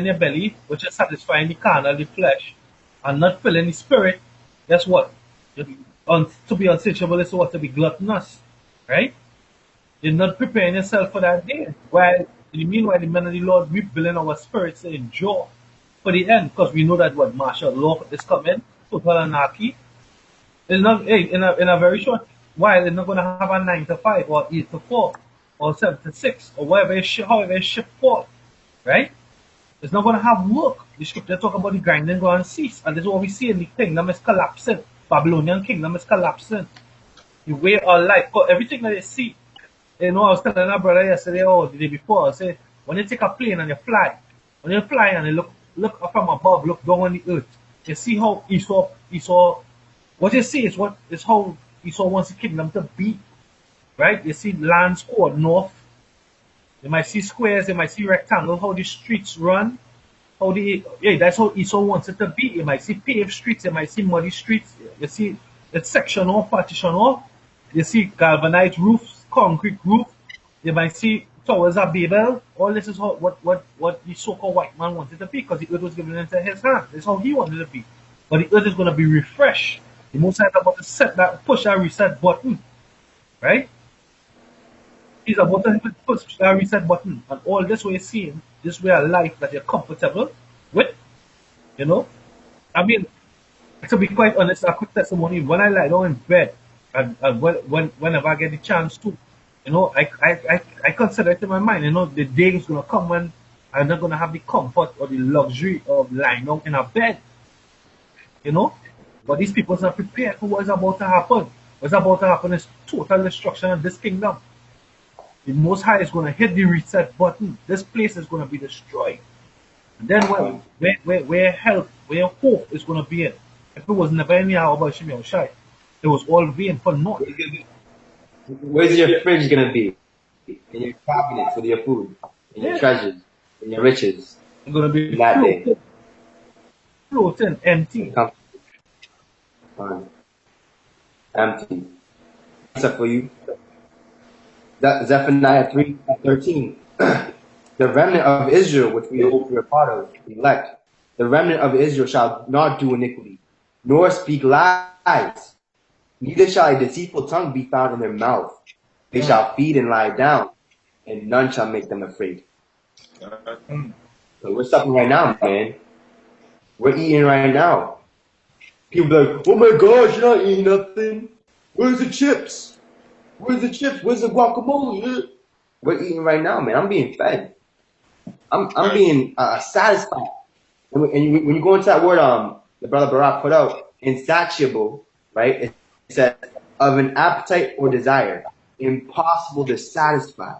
your belly, which is satisfying the carnal, the flesh, and not filling the spirit. Guess what? To be unsatiable is what? To be gluttonous. Right? You're not preparing yourself for that day. While meanwhile, the men of the Lord rebuilding our spirits to endure for the end, because we know that what martial law is coming, total anarchy. It's not in a very short while. It's not going to have a 9 to 5 or 8 to 4 or 7 to 6 or whatever however it's shipped for, right? It's not going to have work. The scripture talk about the grinding going to cease, and this is what we see in the kingdom is collapsing. Babylonian kingdom is collapsing. The way our life, everything that you see. You know, I was telling a brother yesterday or the day before, I said, when you take a plane and you fly, when you fly and you look up from above, look down on the earth, you see how Esau, what you see is how Esau wants the kingdom to be, right? You see land square north, you might see squares, you might see rectangles, how the streets run, that's how Esau wants it to be. You might see paved streets, you might see muddy streets, you see it's section off, partition off, you see galvanized roofs, concrete roof, you might see towers of Babel. All this is what the so-called white man wanted to be, because the earth was given into his hand. That's how he wanted to be. But the earth is going to be refreshed. The Most High is about to push that reset button, right? He's about to push that reset button, and all this way seeing, this way of life that you're comfortable with, You know? I mean, to be quite honest, a quick testimony, when I lie down in bed, and whenever I get the chance to, I consider it in my mind, the day is going to come when I'm not going to have the comfort or the luxury of lying down in a bed, you know. But these people are not prepared for what's about to happen. What's about to happen is total destruction of this kingdom. The Most High is going to hit the reset button. This place is going to be destroyed. And then where help, where hope is going to be in? If it was never in Yahweh Shimei Shai, it was all vain for naught. Where's your fridge gonna be? In your cabinets with your food, in your Yeah. treasures, in your riches. It's going to be That day. floating, empty. Fine. Empty. Except for you. Zephaniah 3:13. The remnant of Israel, which we hope we are part of, elect. The remnant of Israel shall not do iniquity, nor speak lies. Neither shall a deceitful tongue be found in their mouth. They shall feed and lie down, and none shall make them afraid. So we're suffering right now, man. We're eating right now. People are like, oh my gosh, you're not eating nothing. Where's the chips? Where's the chips? Where's the guacamole? We're eating right now, man. I'm being fed. I'm being satisfied. And when you go into that word, the brother Barak put out, insatiable, right? It says of an appetite or desire, impossible to satisfy.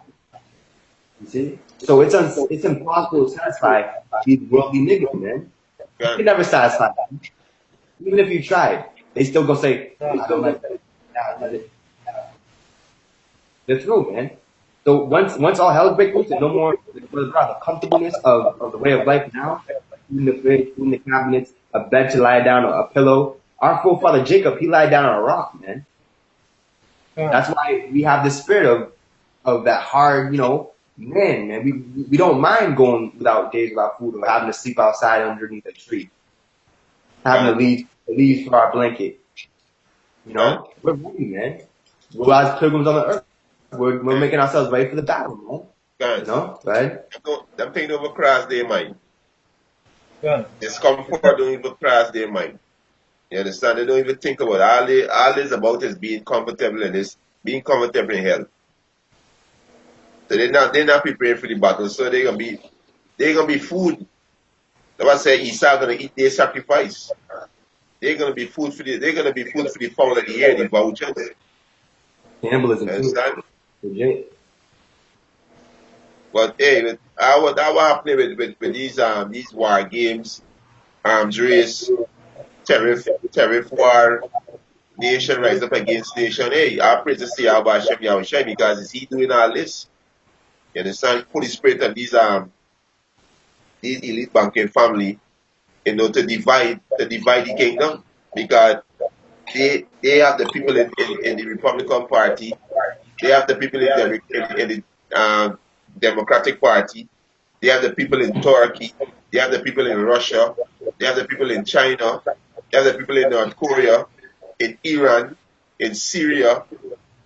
You see? So it's impossible to satisfy these worldly niggas, man. You can never satisfy them. Even if you tried, they still gonna say, I don't like that. They're through, man. So once all hell breaks loose and no more the comfortableness of the way of life now, in the fridge, in the cabinets, a bed to lie down, a pillow. Our forefather Jacob, he lied down on a rock, man. That's why we have this spirit of that hard, man. We don't mind going without days without food or having to sleep outside underneath a tree. Having the leaves for our blanket. We're ready, man. We're as pilgrims on the earth. We're making ourselves ready for the battle, man. Right? Them things don't even cross their mind. Yeah. Discomfort don't even cross their mind. You understand? They don't even think about it. All this about is being comfortable in this, being comfortable in hell. So they're not prepared for the battle. So they're gonna be food. That's why I say Esau gonna eat their sacrifice. They're gonna be food for the fowl of the air, the vultures. Cannibalism. Understand? Legit. But hey, what happening with these war games, arms race, tariff war, nation rise up against nation. Hey, I praise to see Abba Hashem Yahushua because is he doing all this? You understand? Holy Spirit and these elite banking family, to divide the kingdom because they have the people in the Republican Party, they have the people in the Democratic Party, they have the people in Turkey, they have the people in Russia, they have the people in China, they have the people in North Korea, in Iran, in Syria.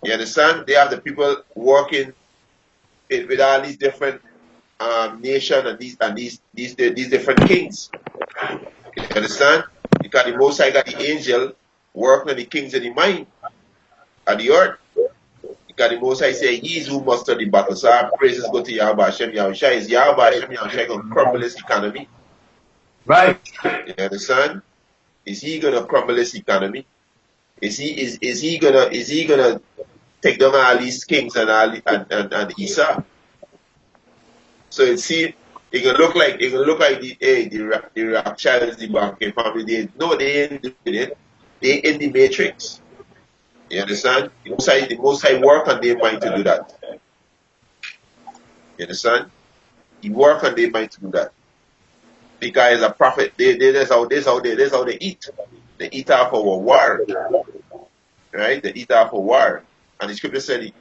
You understand? They have the people working with all these different nations and these different kings. You understand? Because the Most High got the angel working on the kings of the mind of the earth. Because the Most High say, He is who muster the battle. So our praises go to Yahweh Hashem Yahushua. Is Yahweh Hashem Yahushua going to crumble his economy? Right. You understand? Is he going to crumble his economy? Is he gonna take down all these kings and Esau? So it can look like the Rothschilds, the banking family. They ain't doing it. They in the matrix. You understand? The Most High work on their mind to do that. You understand? He work on their mind to do that. Because as a prophet, that's how they eat. They eat off of a war. Right? They eat off of war. And the scripture say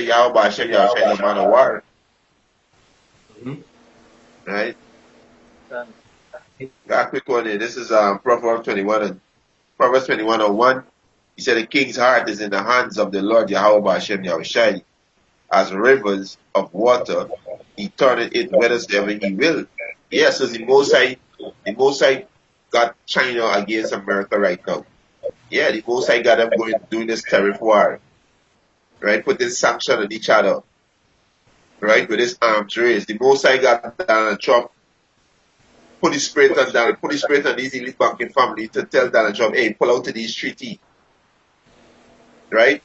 Yahweh Hashem Yahushua is a man of war. Right? Got a quick one here. This is Proverbs 21:1. He said the king's heart is in the hands of the Lord Yahweh Hashem Yahushua. As rivers of water, he turneth it whithersoever he will. Yes, so the Most High got China against America right now. Yeah, the Most High got them going doing this tariff war, right? Putting sanction on each other, right? With this arms race. The Most High got Donald Trump put his spirit on these elite banking family to tell Donald Trump, hey, pull out of these treaty, right?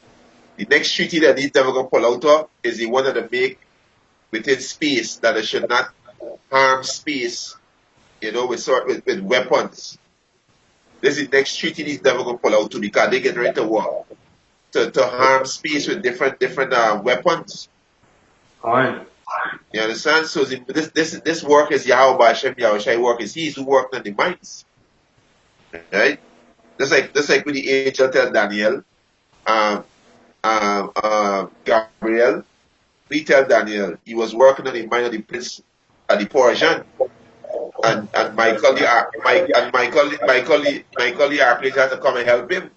The next treaty that these never gonna pull out of is the one that they make within space, that they should not harm space, with weapons. This is the next treaty these never gonna pull out to, because they get ready to war. To harm space with different weapons. Alright. You understand? So this work is Yahweh Hashem Yahushai work is He's who worked on the minds. Right? Just like with the angel tell Daniel, Gabriel, we tell Daniel he was working on the mind of the prince of the Persian. And Michael the archangel had to come and help him.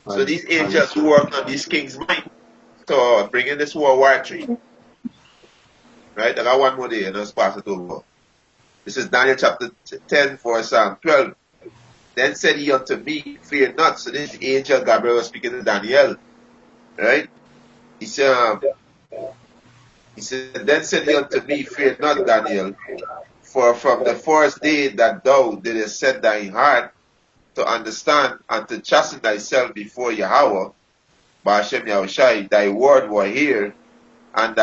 So these angels who worked on these king's mind to bring in this World War III. Right? I got one more day and let's pass it over. This is Daniel chapter 10, verse 12. Then said he unto me, fear not. So this angel Gabriel was speaking to Daniel. Right? He said, then said he unto me, fear not, Daniel, for from the first day that thou didst set thy heart to understand and to chasten thyself before Yahweh, by Hashem Yahushai, thy word were here, and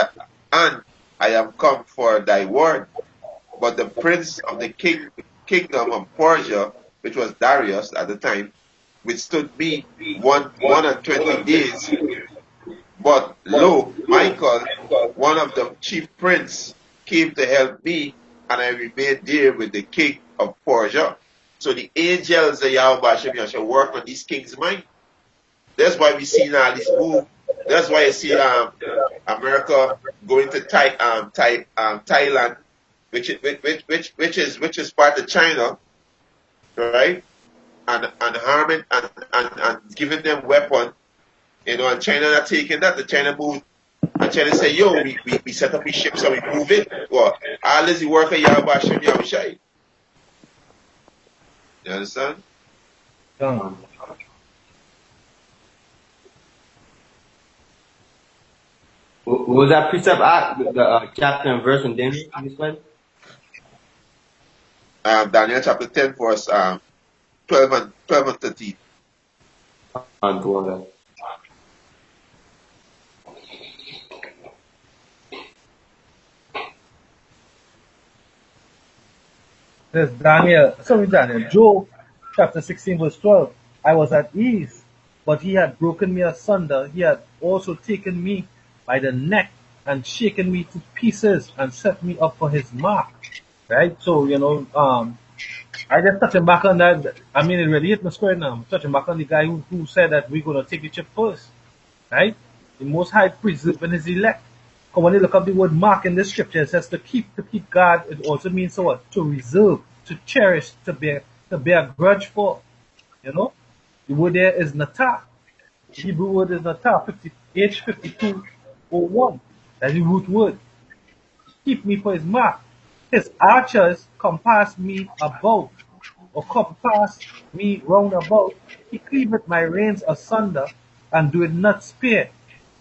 I am come for thy word. But the prince of the kingdom of Persia, which was Darius at the time, withstood me 120 days. But lo, Michael, one of the chief prince, came to help me, and I remained there with the king of Persia. So the angels of Yahweh Hashem Yahshua work on these kings' mind. That's why we see now this move. That's why you see America going to Thailand, which is part of China, right? And harming and giving them weapon, and China not taking that. The China move, and China say, yo, we set up these ships and we move it. Well, all is the work of Yahweh Hashem Yahushai. You understand? What was that precept at? The chapter and verse in Daniel you explained? Daniel chapter 10, verse 12 and 13. Go on. There's Daniel, Job chapter 16 verse 12. I was at ease, but he had broken me asunder. He had also taken me by the neck and shaken me to pieces and set me up for his mark. Right? So, I just touching back on that. I mean, it really hit my spirit now. I'm touching back on the guy who said that we're going to take the chip first. Right? The Most High preserving his elect. Because when you look up the word mark in the scripture, it says to keep guard. It also means what? To reserve, to cherish, to bear a grudge for. The word there is natah. The Hebrew word is natah, H5201. That's the root word. Keep me for his mark. His archers compass me about, or compass me round about. He cleaveth my reins asunder, and doeth not spare.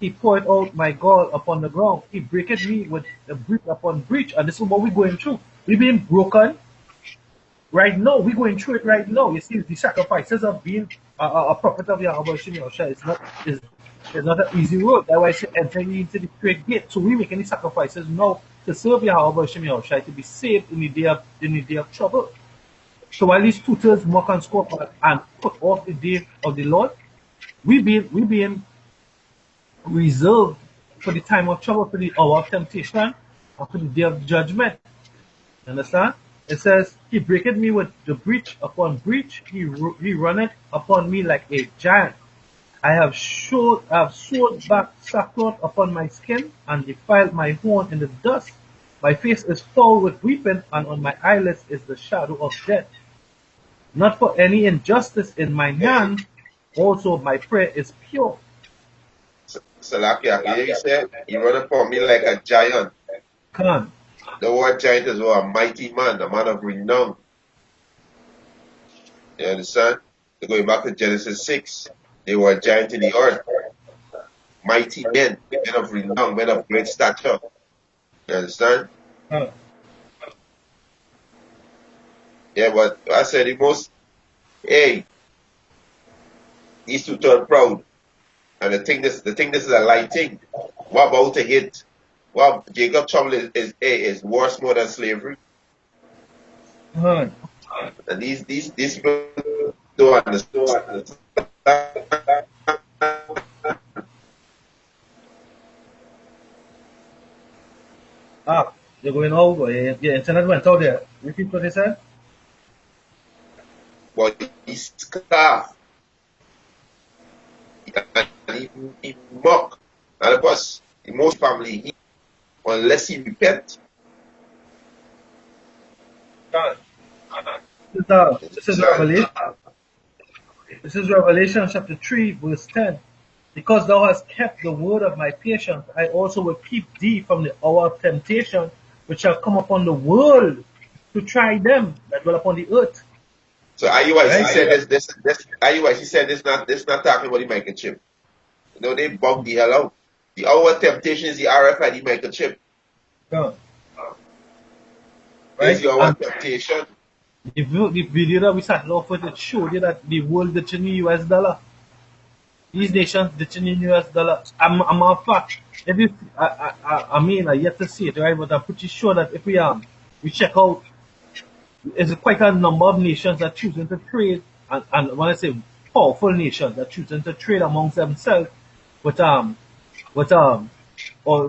He poured out my gall upon the ground. He breaketh me with a breach upon breach. And this is what we're going through. We're being broken right now. We're going through it right now. You see, the sacrifices of being a prophet of Yahweh it's not an easy road. That's why I say entering into the straight gate. So we make any sacrifices now to serve Yahweh to be saved in the day of trouble. So while these tutors mock and scoff and put off the day of the Lord, we being reserved for the time of trouble, for the hour of temptation, and for the day of judgment. You understand? It says, he breaketh me with the breach upon breach. He runneth upon me like a giant. I have sewed back sackcloth upon my skin, and defiled my horn in the dust. My face is foul with weeping, and on my eyelids is the shadow of death. Not for any injustice in my hand, also my prayer is pure. Salakia, he said, he run upon me like a giant. Come on. The word giant is a mighty man, a man of renown. You understand? So going back to Genesis 6, they were a giant in the earth, mighty men, men of renown, men of great stature. You understand? Huh. Yeah, but I said hey, these two turn proud. And the thing this is a light thing. What about a hit? Well, Jacob Trouble is worse more than slavery. Huh. And these people don't understand. Ah, you're going over. Your internet went out there. Repeat what they said? But he's scarf and he mock. And of course, in most family, unless he repent, God. This is son, Revelation. This is Revelation chapter 3, verse 10. Because thou hast kept the word of my patience, I also will keep thee from the hour of temptation, which shall come upon the world to try them that dwell upon the earth. so IUIC Right? said this IUIC said this not talking about the microchip. You know, they bug the hell out. The our temptation is the RFID microchip. God. Is Right? your And temptation. the video that we started off with, it showed you that the world ditching the US dollar. These nations ditching the US dollar. I'm a fact. If you, I mean, I yet to see it, right? But I'm pretty sure that if we check out, there's quite a number of nations that choosing to trade, and when I say powerful nations that choosing to trade amongst themselves, with or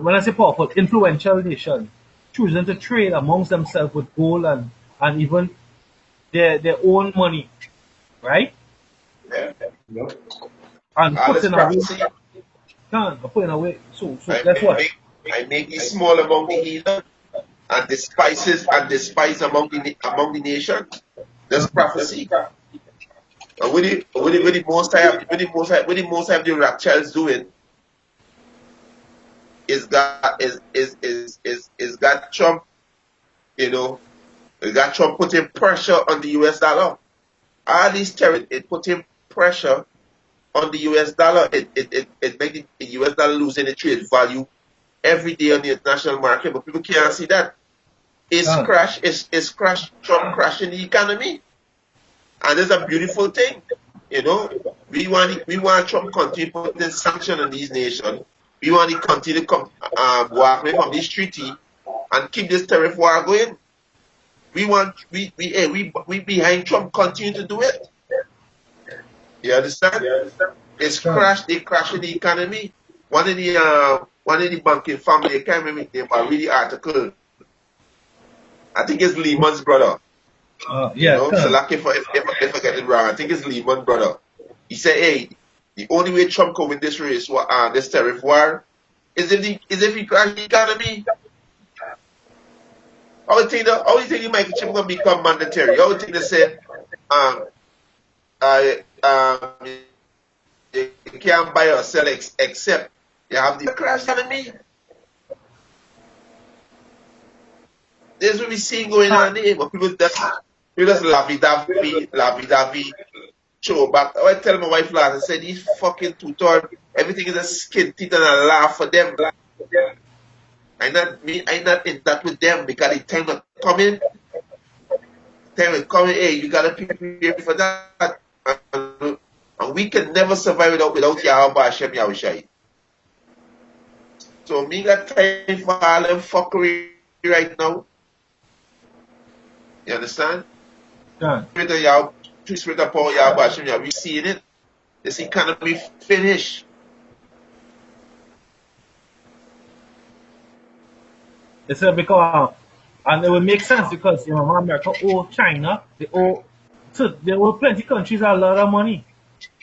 when I say powerful, influential nations choosing to trade amongst themselves with gold and even their own money, right? Yeah. Yep. And All this putting away, prophecy, putting away. So I guess what? I make thee small among the heathen and despise among the nation. That's prophecy. And with the most I have with the most I have the raptures doing is got Trump, you know, is got Trump putting pressure on the US dollar. All these tariffs it putting pressure on the US dollar. It making the US dollar losing its trade value every day on the international market, but people can't see that. Done. It's Trump crashing the economy. And it's a beautiful thing. You know, we want Trump continue putting sanction on these nations. We want to continue to walk away from this treaty and keep this tariff war going. We behind Trump continue to do it. You understand? It's they crashing the economy. One of the banking family, I can't remember his name, but read the article. I think it's Lehman's brother. You Yeah, know, so like if I get it wrong, I think it's Lehman brother. He said, hey, the only way Trump can win this race, this tariff war, is if he crash the economy. I would think the microchip gonna become mandatory. I would think they say, you can't buy or sell except you have the crash economy. This is what we see going on there, but people just lovey-dovey, show back. I tell my wife last, I said, these fucking two-third, everything is a skin teeth and a laugh for them. I not in that with them because the time is coming, hey, you gotta prepare for that. And we can never survive without Yahweh Hashem Yahushai. So me got time for all them fuckery right now. You understand? done. Spirit of power Yahweh Hashem Yahweh. We seeing it. This economy finish. It's because, and it will make sense because you know America owe China, they owe plenty countries a lot of money.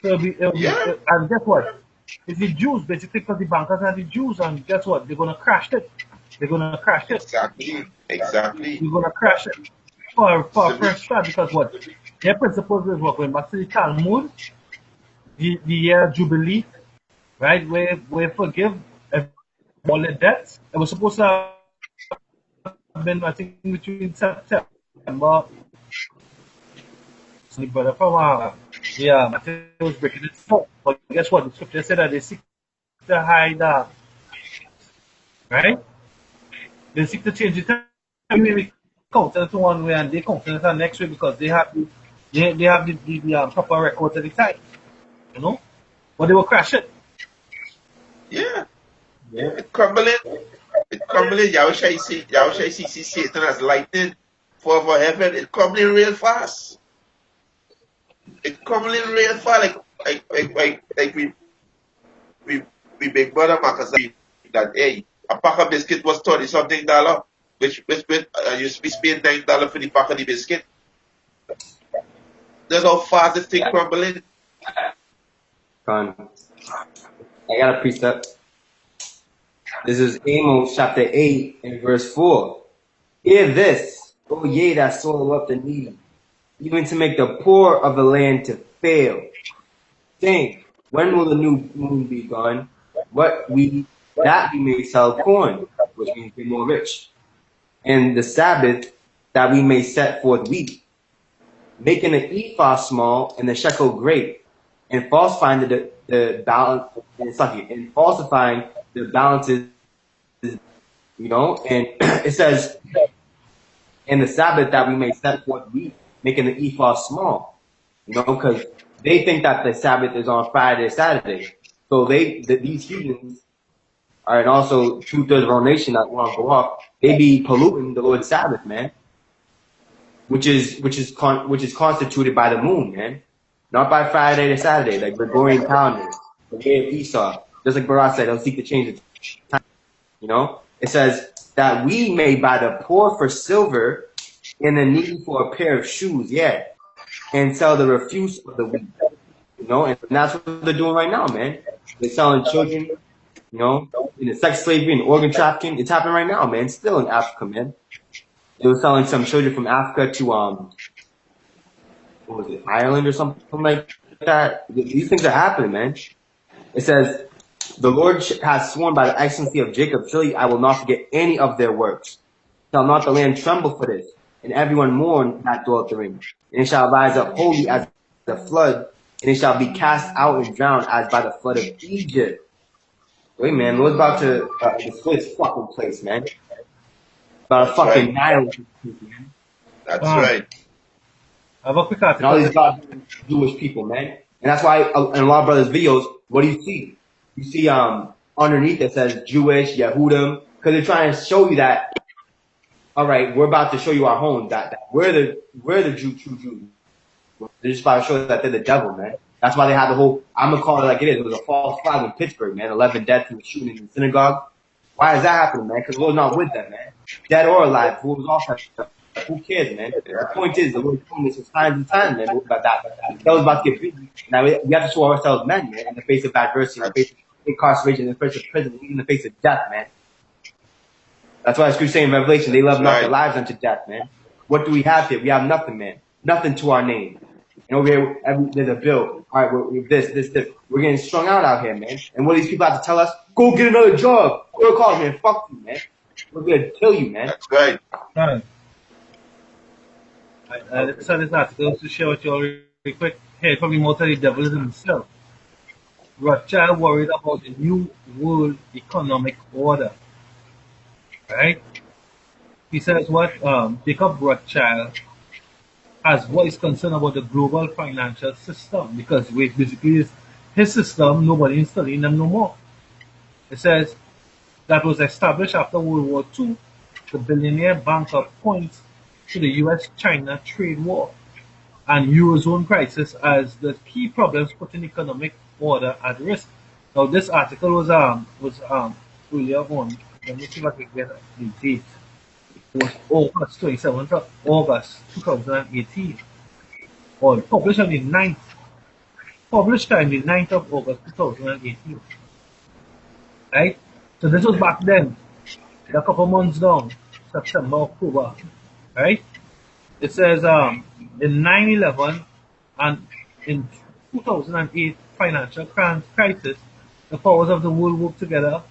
So and guess what? It's the Jews basically because the bankers are the Jews, and guess what? They're gonna crash it. They're gonna crash it. Exactly. They're gonna crash it for first start because what? Their principles is what going back to the Talmud, the year Jubilee, right? Where we forgive all the debts. It was supposed to have been I think between September the brother from Matthew was breaking it forth. But guess what? The scripture said that they seek to hide, right? They seek to change the time. We counter to one way and they counter to the next way because they have the proper records at the time. You know? But they will crash it. Yeah. It's crumbling. It's crumbling. Yahushua see Satan as lightning for heaven. It's crumbling real fast. It's crumbling real fast. Like we big brother Marcus that hey, a pack of biscuit was $30-something, which used to be paying $9 for the pack of the biscuit. That's how fast this thing crumbling. I got a precept. This is Amos chapter 8 and verse 4. Hear this, O ye that swallow up the needy, even to make the poor of the land to fail. Saying, when will the new moon be gone? That we may sell corn, which means be more rich. And the Sabbath, that we may set forth wheat, making the ephah small and the shekel great, and falsifying the balance, and falsifying the balances, you know. And it says, in the Sabbath that we may set forth wheat, making the ephah small, you know, because they think that the Sabbath is on Friday or Saturday. So these heathens are, and also 2/3 of our nation that want to go off, they be polluting the Lord's Sabbath, man. Which is constituted by the moon, man. Not by Friday to Saturday, like Gregorian calendar, the way of Esau. Just like Barak said, they'll seek to change the time. You know? It says that we may buy the poor for silver and the needy for a pair of shoes, yeah. And sell the refuse of the weak. You know, and that's what they're doing right now, man. They're selling children, you know, in the sex slavery and organ trafficking. It's happening right now, man. Still in Africa, man. They were selling some children from Africa to what was it, Ireland or something like that. These things are happening, man. It says, the Lord has sworn by the excellency of Jacob, surely I will not forget any of their works. Shall not the land tremble for this, and everyone mourn that dwelleth therein? And it shall rise up wholly as the flood, and it shall be cast out and drowned as by the flood of Egypt. Wait, man, Lord's about to destroy this fucking place, man. About a fucking Nile. That's right. I have a quick article. And all these goddamn Jewish people, man. And that's why in a lot of brothers' videos, what do you see? You see underneath it says Jewish, Yehudim, because they're trying to show you that, all right, we're about to show you our home, that we're the true Jews. They're just about to show that they're the devil, man. That's why they have the whole, I'm gonna call it like it is. It was a false flag in Pittsburgh, man. 11 deaths from shooting in the synagogue. Why is that happening, man? Because the Lord's not with them, man. Dead or alive, who was off that? Who cares, man? The point is, the Lord's doing this time and time, man. About that was about to get busy. Now we have to show ourselves men, man, in the face of adversity, in the face of incarceration, in the face of prison, even in the face of death, man. That's why the scripture saying in Revelation, they love not their lives unto death, man. What do we have here? We have nothing, man. Nothing to our name. And over here, there's a bill. All right, we're this. We're getting strung out here, man. And what do these people have to tell us? Go get another job. Go to college, man. Fuck you, man. We're gonna kill you, man. That's right. Let's start this article to share with you all really quick. Hey, probably most of the devil is himself. Rothschild worried about the new world economic order. Right? He says what Jacob Rothschild has voiced concern about the global financial system because basically his system, nobody is studying them no more. It says that was established after World War II. The billionaire banker points to the US-China trade war and Eurozone crisis as the key problems putting economic order at risk. Now this article was earlier on. Let me see if I can get the date. It was August 27th of August 2018. Or published on the 9th. Published on the 9th of August 2018. Right? So this was back then. A couple months down. September, October. Right? It says in 9/11 and in 2008 financial crisis, the powers of the world work together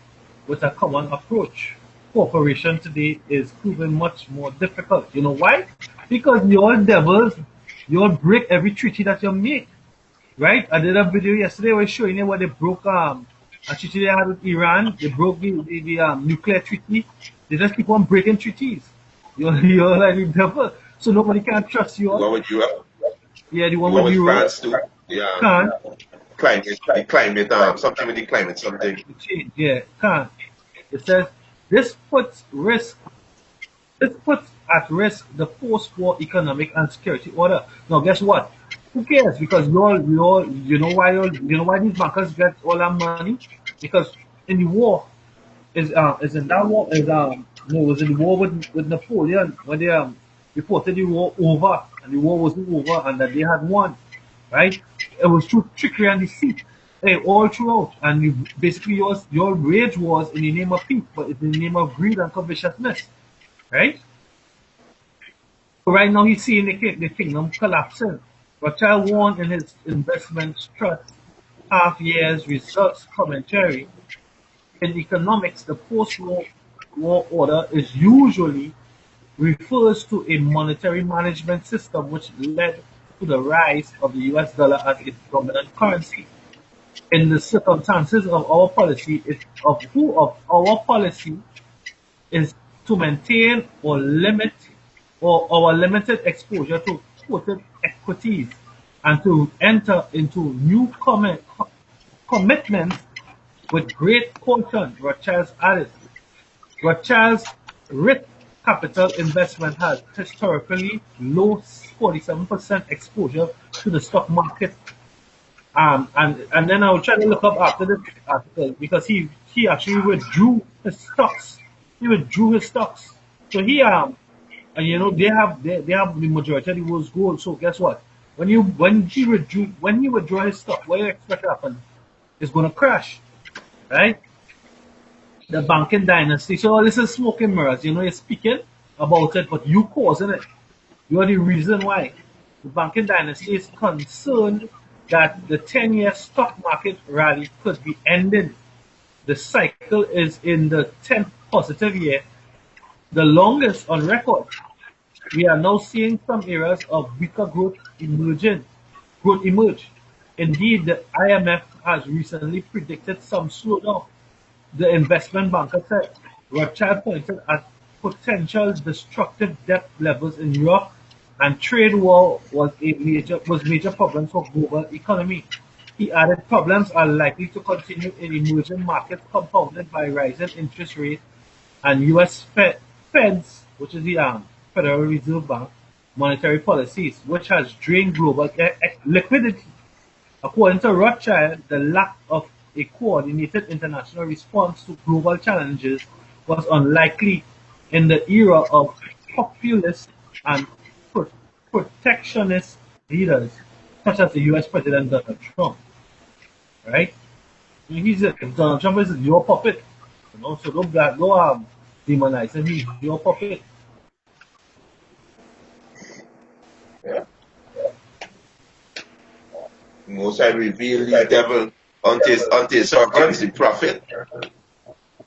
with a common approach. Cooperation today is proven much more difficult. You know why? Because your devils you'll break every treaty that you make, right? I did a video yesterday where showing you what they broke a treaty they had with Iran. They broke the nuclear treaty. They just keep on breaking treaties. You're like the devil. So nobody can trust you. The one with Europe, Yeah, the the one one with with Europe France too. Yeah, can't something with the climate, something. change. Yeah, can't. It says this puts risk this puts at risk the post-war economic and security order. Now, guess what? Who cares? Because you know why these bankers get all that money? Because in the war, is in that war is no, it was in the war with Napoleon when they reported the war over and the war wasn't over and that they had won, right? It was through trickery and deceit, all throughout. And basically your wage was in the name of peace, but it's in the name of greed and covetousness, right? So right now he's seeing the kingdom collapsing. Rothschild warned in his investment trust half year's results commentary. In economics, the post-war order is usually refers to a monetary management system which led to the rise of the US dollar as its dominant currency. In the circumstances of our policy, of our policy is to maintain or limit or our limited exposure to quoted equities and to enter into new commitments with great caution, Rothschild's added. Rothschild's risk capital investment has historically low 47% exposure to the stock market. And then I was trying to look up after this article because he actually withdrew his stocks. He withdrew his stocks. So and you know they have the majority of the world's gold. So guess what? When he withdrew his stock, what do you expect to happen? It's gonna crash, right? The banking dynasty. So all this is smoke and mirrors. You know, you're speaking about it, but you causing it. You are the reason why. The banking dynasty is concerned that the 10-year stock market rally could be ending. The cycle is in the 10th positive year, the longest on record. We are now seeing some areas of weaker growth emerge. Indeed, the IMF has recently predicted some slowdown. The investment banker said Rothschild pointed at potential destructive debt levels in Europe and trade war was major problems for global economy. He added problems are likely to continue in emerging markets compounded by rising interest rates and US Fed's, which is the Federal Reserve Bank, monetary policies, which has drained global liquidity. According to Rothschild, the lack of a coordinated international response to global challenges was unlikely in the era of populist and protectionist leaders, such as the US President Donald Trump. Right? Donald Trump is your puppet. You know, so don't demonize him, he's your puppet. Yeah. Most I reveal the devil unto his servants, the prophet.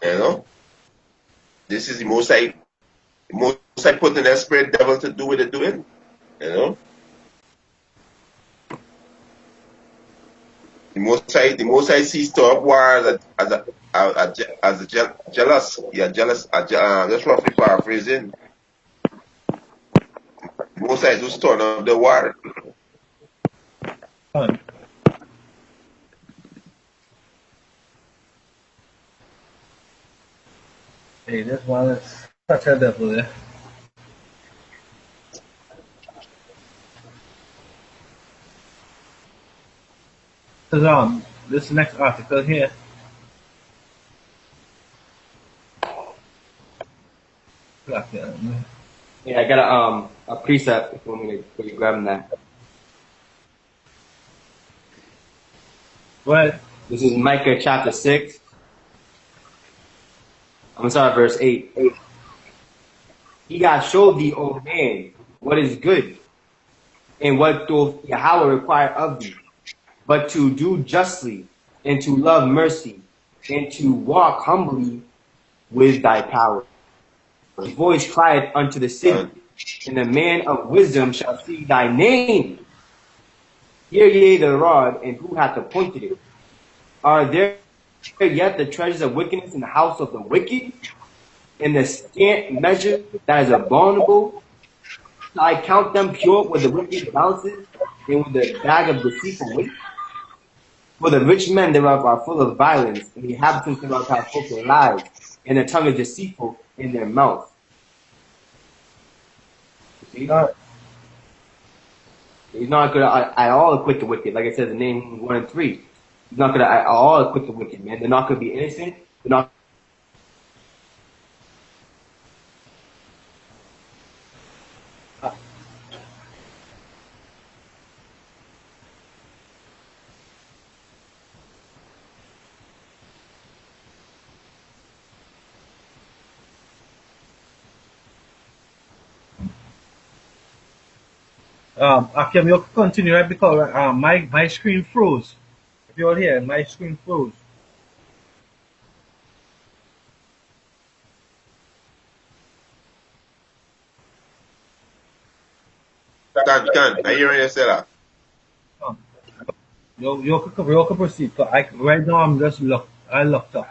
You know? This is the most I put in that spirit devil to do what they're doing. You know? The most I see stop wars as a jealous. Yeah, jealous. Just roughly paraphrasing. The most I do turn up the war. Hey, this one is such a devil, yeah. This next article here. Yeah, I got a precept if you want me to grab that. What? This is Micah chapter 6. I'm gonna start at verse 8. He got showed thee, O man, what is good, and what doth Yahweh require of thee, but to do justly, and to love mercy, and to walk humbly with thy power. His voice cried unto the city, and the man of wisdom shall see thy name. Hear ye the rod, and who hath appointed it? Are there yet the treasures of wickedness in the house of the wicked? In the scant measure that is abominable? Shall I count them pure with the wicked balances, and with the bag of deceitful weight? For the rich men thereof are full of violence, and the inhabitants thereof have spoken lies, and their tongue is deceitful in their mouth. You see? He's not going to at all acquit the wicked. Like I said, the name 1 and 3. He's not going to at all acquit the wicked, man. They're not going to be innocent. They're not. Akim, you continue, right? Because my screen froze. If you're here, my screen froze. Can. I hear you say that. You can proceed. Right now I'm just I locked up.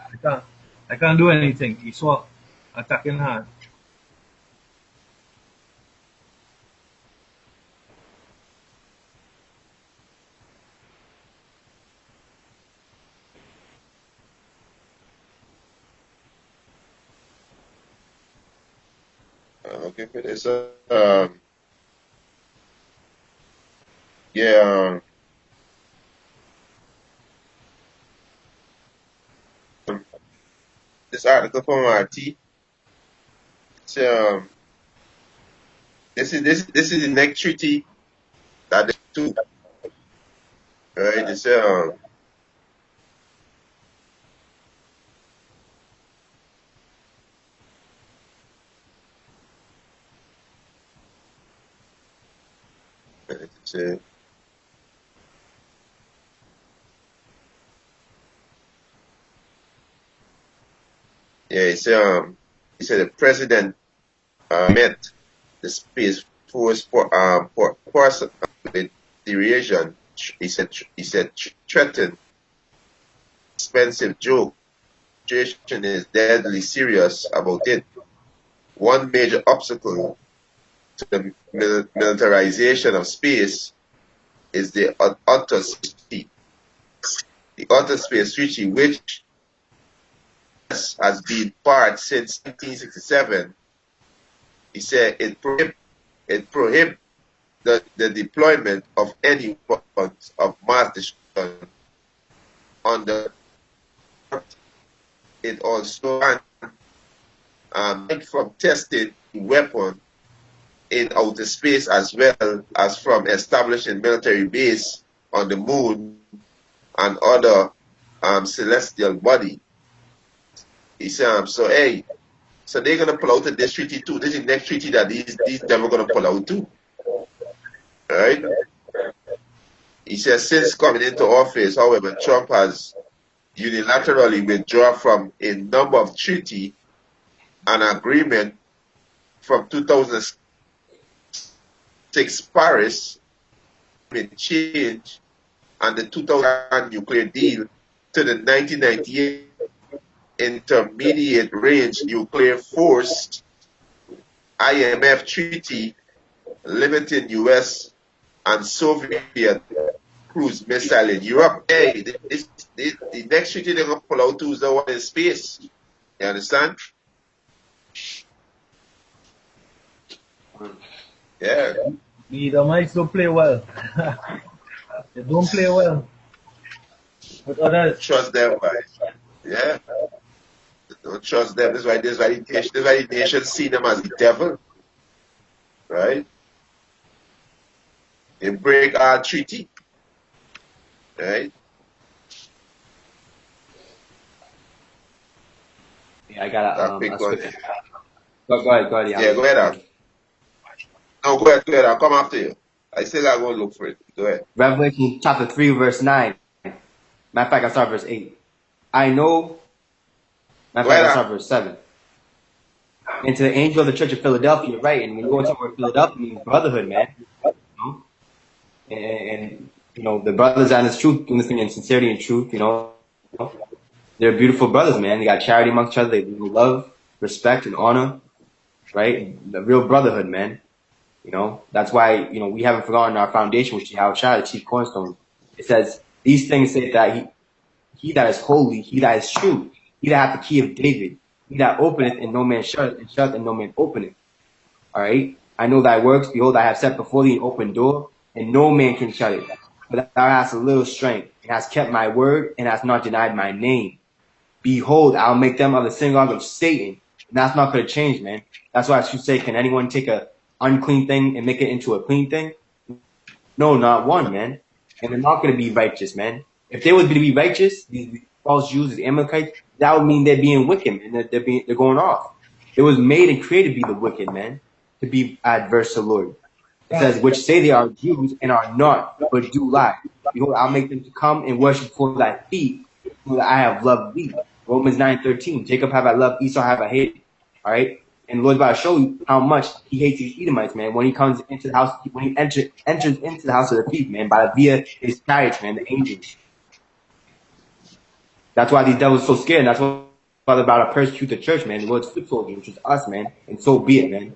I can't do anything. He saw attacking hand. Okay, for this. Yeah. This article from RT. So, this is the next treaty that they took. Right? It's he said the president met the Space Force person with the region. He said threatened expensive joke. Situation is deadly serious about it. One major obstacle to the militarization of space is the Outer Treaty. The Outer Space Treaty, which has been part since 1967, he said it prohibits the deployment of any weapons of mass destruction on the earth. It also banned from testing the weapon in outer space as well as from establishing military base on the moon and other celestial body. He said, so they're gonna pull out of this treaty too. This is the next treaty that these them are gonna pull out too. Right? He says since coming into office, however, Trump has unilaterally withdrawn from a number of treaty and agreement from 2006 Paris change and the 2000 nuclear deal to the 1998 Intermediate Range Nuclear Force IMF treaty limiting U.S. and Soviet cruise missile in Europe. The next treaty they're going to pull out to is the one in space. You understand? Yeah. The Edomites don't play well. They don't play well. But others trust them, right? Yeah. Don't trust them. That's why the nation see them as the devil. Right? They break our treaty. Right? Yeah, I got Go ahead. Yeah, go ahead. No, go ahead. I'll come after you. I still gotta go look for it. Go ahead. Revelation chapter 3, verse 9. Matter of fact, I start verse 8. I know. Matter of fact, I start verse 7. And to the angel of the church of Philadelphia, right? And when you go into the word Philadelphia, it means brotherhood, man. You know? And you know, the brothers on this truth, doing this thing in sincerity and truth, you know, they're beautiful brothers, man. They got charity amongst each other. They love, respect, and honor, right? The real brotherhood, man. You know, that's why, you know, we haven't forgotten our foundation, which is our child, the chief cornerstone. It says, these things say that he that is holy, he that is true, he that hath the key of David, he that openeth and no man shutteth, and shutteth and no man openeth. All right? I know thy works. Behold, I have set before thee an open door, and no man can shut it. But thou hast a little strength, and hast kept my word, and hast not denied my name. Behold, I'll make them of the synagogue of Satan. And that's not going to change, man. That's why I should say, can anyone take a unclean thing and make it into a clean thing? No, not one, man. And they're not going to be righteous, man. If they would be righteous, these false Jews, these Amalekites, that would mean they're being wicked, man. They're going off. It was made and created to be the wicked, man, to be adverse to the Lord. It says, which say they are Jews and are not, but do lie. Behold, I'll make them to come and worship before thy feet, for that I have loved thee. Romans 9:13. Jacob have I loved, Esau have I hated. All right? And the Lord's about to show you how much he hates these Edomites, man. When he comes into the house, when he enters into the house of the thief, man, by via his chariots, man, the angels. That's why these devils are so scared. And that's why they're about to persecute the church, man. The Lord's foot soldier, which is us, man. And so be it, man.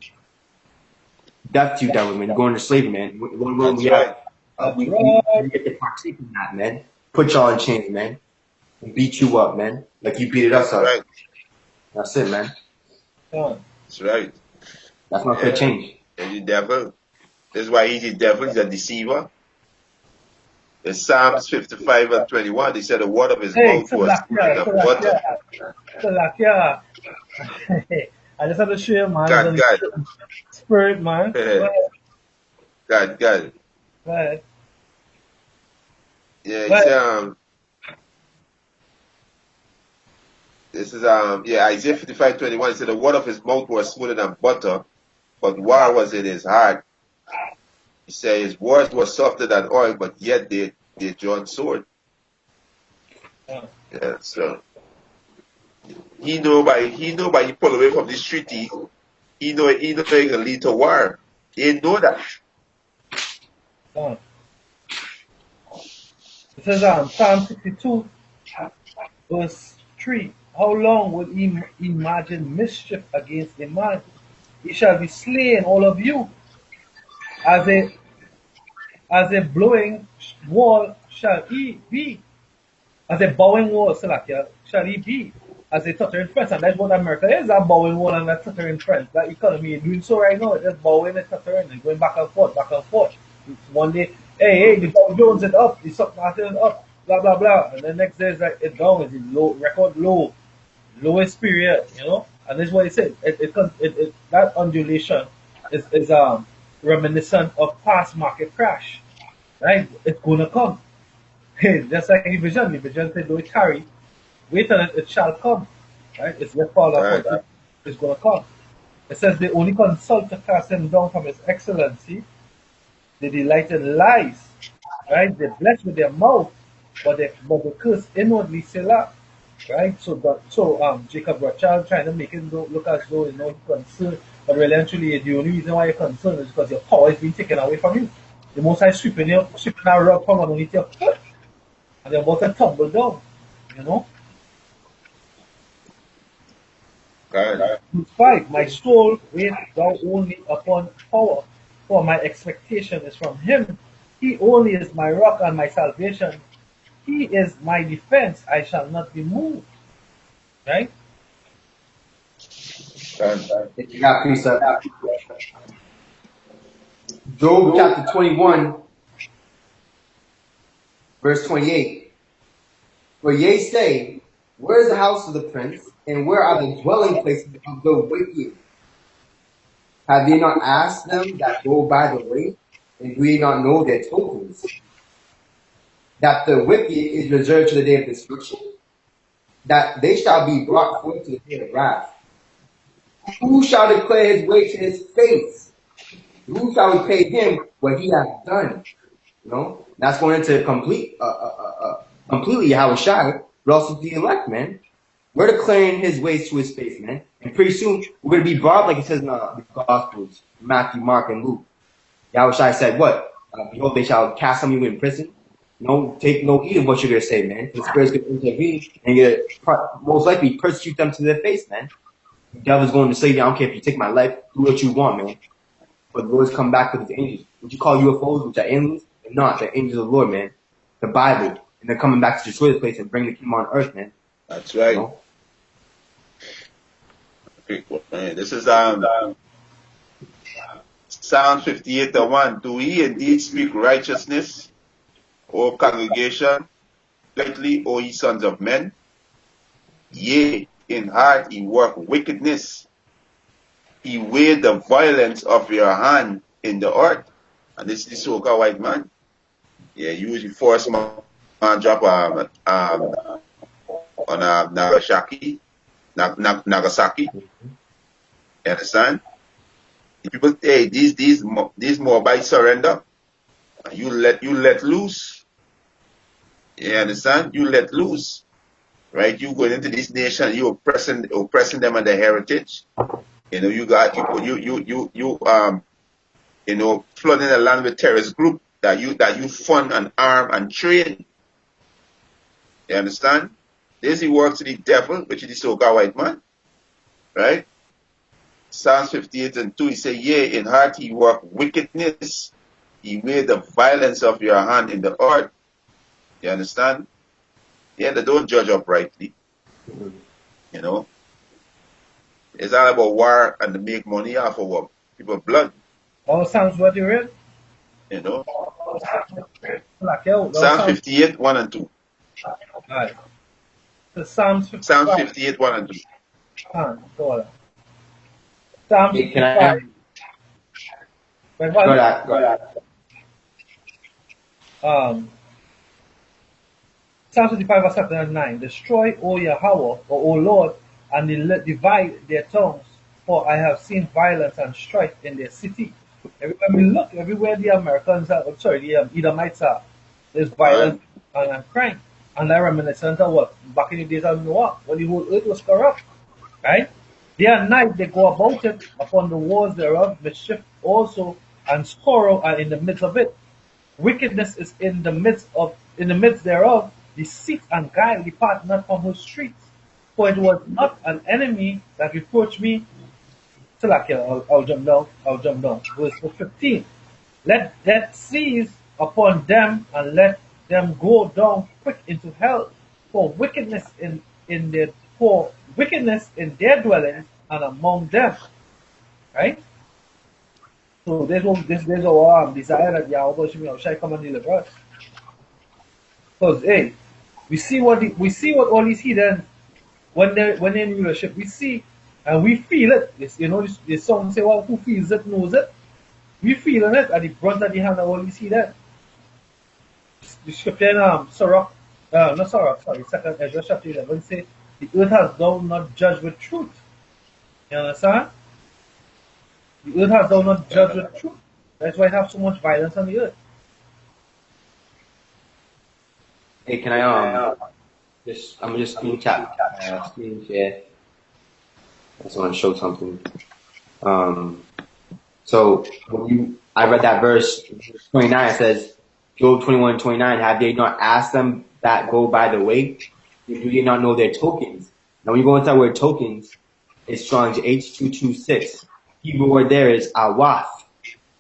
Death to you, devil, man. You're going to slavery, man. When we get to partake in that, man. Put y'all in chains, man. And beat you up, man. Like you beat us up. Right. That's it, man. That's right. That's not going to change. And the devil. That's why he's the devil. He's a deceiver. In Psalms 55:21, they said the word of his mouth was sweeter than butter. I just have to show you, man. God. Spirit, man. God. Right. Yeah, it's, this is Isaiah 55:21. It said the word of his mouth was smoother than butter, but war was in his heart. He said his words were softer than oil, but yet they drawn sword. Yeah, so he know by he pull away from this treaty, he know it gonna lead to war. He know that. It says Psalm 62, verse 3. How long will he imagine mischief against a man? He shall be slain, all of you. As a blowing wall shall he be. As a bowing wall, shall he be. As a tottering fence. And that's what America is, a bowing wall and a tottering fence. That economy is doing so right now. It's just bowing and tottering and going back and forth. One day, hey, the Dow Jones is up, the stock market is up, blah, blah, blah. And the next day it's like, it's down, it's low, record low, lowest period, you know? And this is what it says. That undulation is reminiscent of past market crash, right? It's going to come. Just like the vision said, don't carry, wait until it shall come, right? It's just called up, it's going to come. It says they only consult to cast him down from his excellency. They delight in lies, right? They bless with their mouth, but they curse inwardly, Selah, right? So Jacob Rothschild trying to make it look as though he's concerned, but really and truly the only reason why you're concerned is because your power is being taken away from you. The Most High sweeping that rug from underneath your foot, and you're about to tumble down, you know? God. 5. My soul wait thou only upon power, for my expectation is from him. He only is my rock and my salvation. He is my defense. I shall not be moved. Right? You got precept. Job chapter 21, verse 28. For ye say, where is the house of the prince, and where are the dwelling places of the wicked? Have ye not asked them that go by the way, and do ye not know their tokens? That the wicked is reserved to the day of destruction, that they shall be brought forth to the day of wrath. Who shall declare his way to his face? Who shall repay him what he hath done? You know, that's going into completely how it's shot, but also the elect, man. We're declaring his ways to his face, man. And pretty soon, we're going to be brought up like it says in the Gospels, Matthew, Mark, and Luke. Yahushua said, what? Behold, they shall cast some of you in prison. No, take no heed of what you're going to say, man. The spirits going to intervene and most likely persecute them to their face, man. The devil's going to say, I don't care if you take my life, do what you want, man. But the Lord's come back with his angels. Would you call UFOs, which are aliens? They're not. They're angels of the Lord, man. The Bible. And they're coming back to destroy this place and bring the kingdom on earth, man. That's right. You know? Okay, well, man, this is Psalm 58:1. Do we indeed speak righteousness, O congregation, rightly, O ye sons of men? Yea, in heart ye work wickedness. He weighed the violence of your hand in the earth. And this is the so-called white man. Yeah, usually force man drop on Nagasaki. Nagasaki. You understand? People, hey, these Moabites surrender. You let loose. You understand? You let loose. Right? You going into this nation, you oppressing them and their heritage. You know, you flooding the land with terrorist group that you fund and arm and train. You understand? This he works to the devil, which is the so-called white man. Right? Psalms 58:2, he said, yea, in heart he work wickedness. He made the violence of your hand in the earth. You understand? Yeah, they don't judge uprightly. You know? It's all about war and to make money off of what? People's blood. All Psalms what you read? You know? Psalms 58:1 and 2. Alright. The Psalms 58:1 and 2. Go Psalms 55. Can I? Go ahead. Psalm 55 verse 7 and 9. Destroy, O Yahweh, O Lord, and divide their tongues, for I have seen violence and strife in their city. When we look, everywhere the Americans are, the Edomites are, there's violence and crime. And that reminiscent of what? Back in the days of Noah, when the whole earth was corrupt. Right? Day and night they go about it, upon the walls thereof, mischief also, and sorrow are in the midst of it. Wickedness is in the midst thereof, deceit and guile depart not from her streets. For it was not an enemy that reproached me. Till I'll jump down. Verse 15. Let death seize upon them, and let them go down quick into hell, for wickedness in their dwellings and among them. Right? So there's our desire that Yahweh shall come and deliver us. Because hey, we see what all these heathens when they're in rulership, we see and we feel it. The song say, well, who feels it knows it. We feeling it at the brunt of the hand of all these heathens. The scripture in second Ezra chapter 11 say, the earth has thou not judged with truth. You understand? The earth has thou not judged with truth. That's why it have so much violence on the earth. Hey, can I I'm just screen share. I just want to show something. So I read that verse 29. It says, Job 21:29. Have they not asked them that go by the way? Do they not know their tokens? Now, when you go into that word tokens, it's Strong's H226. Hebrew word there is awaf,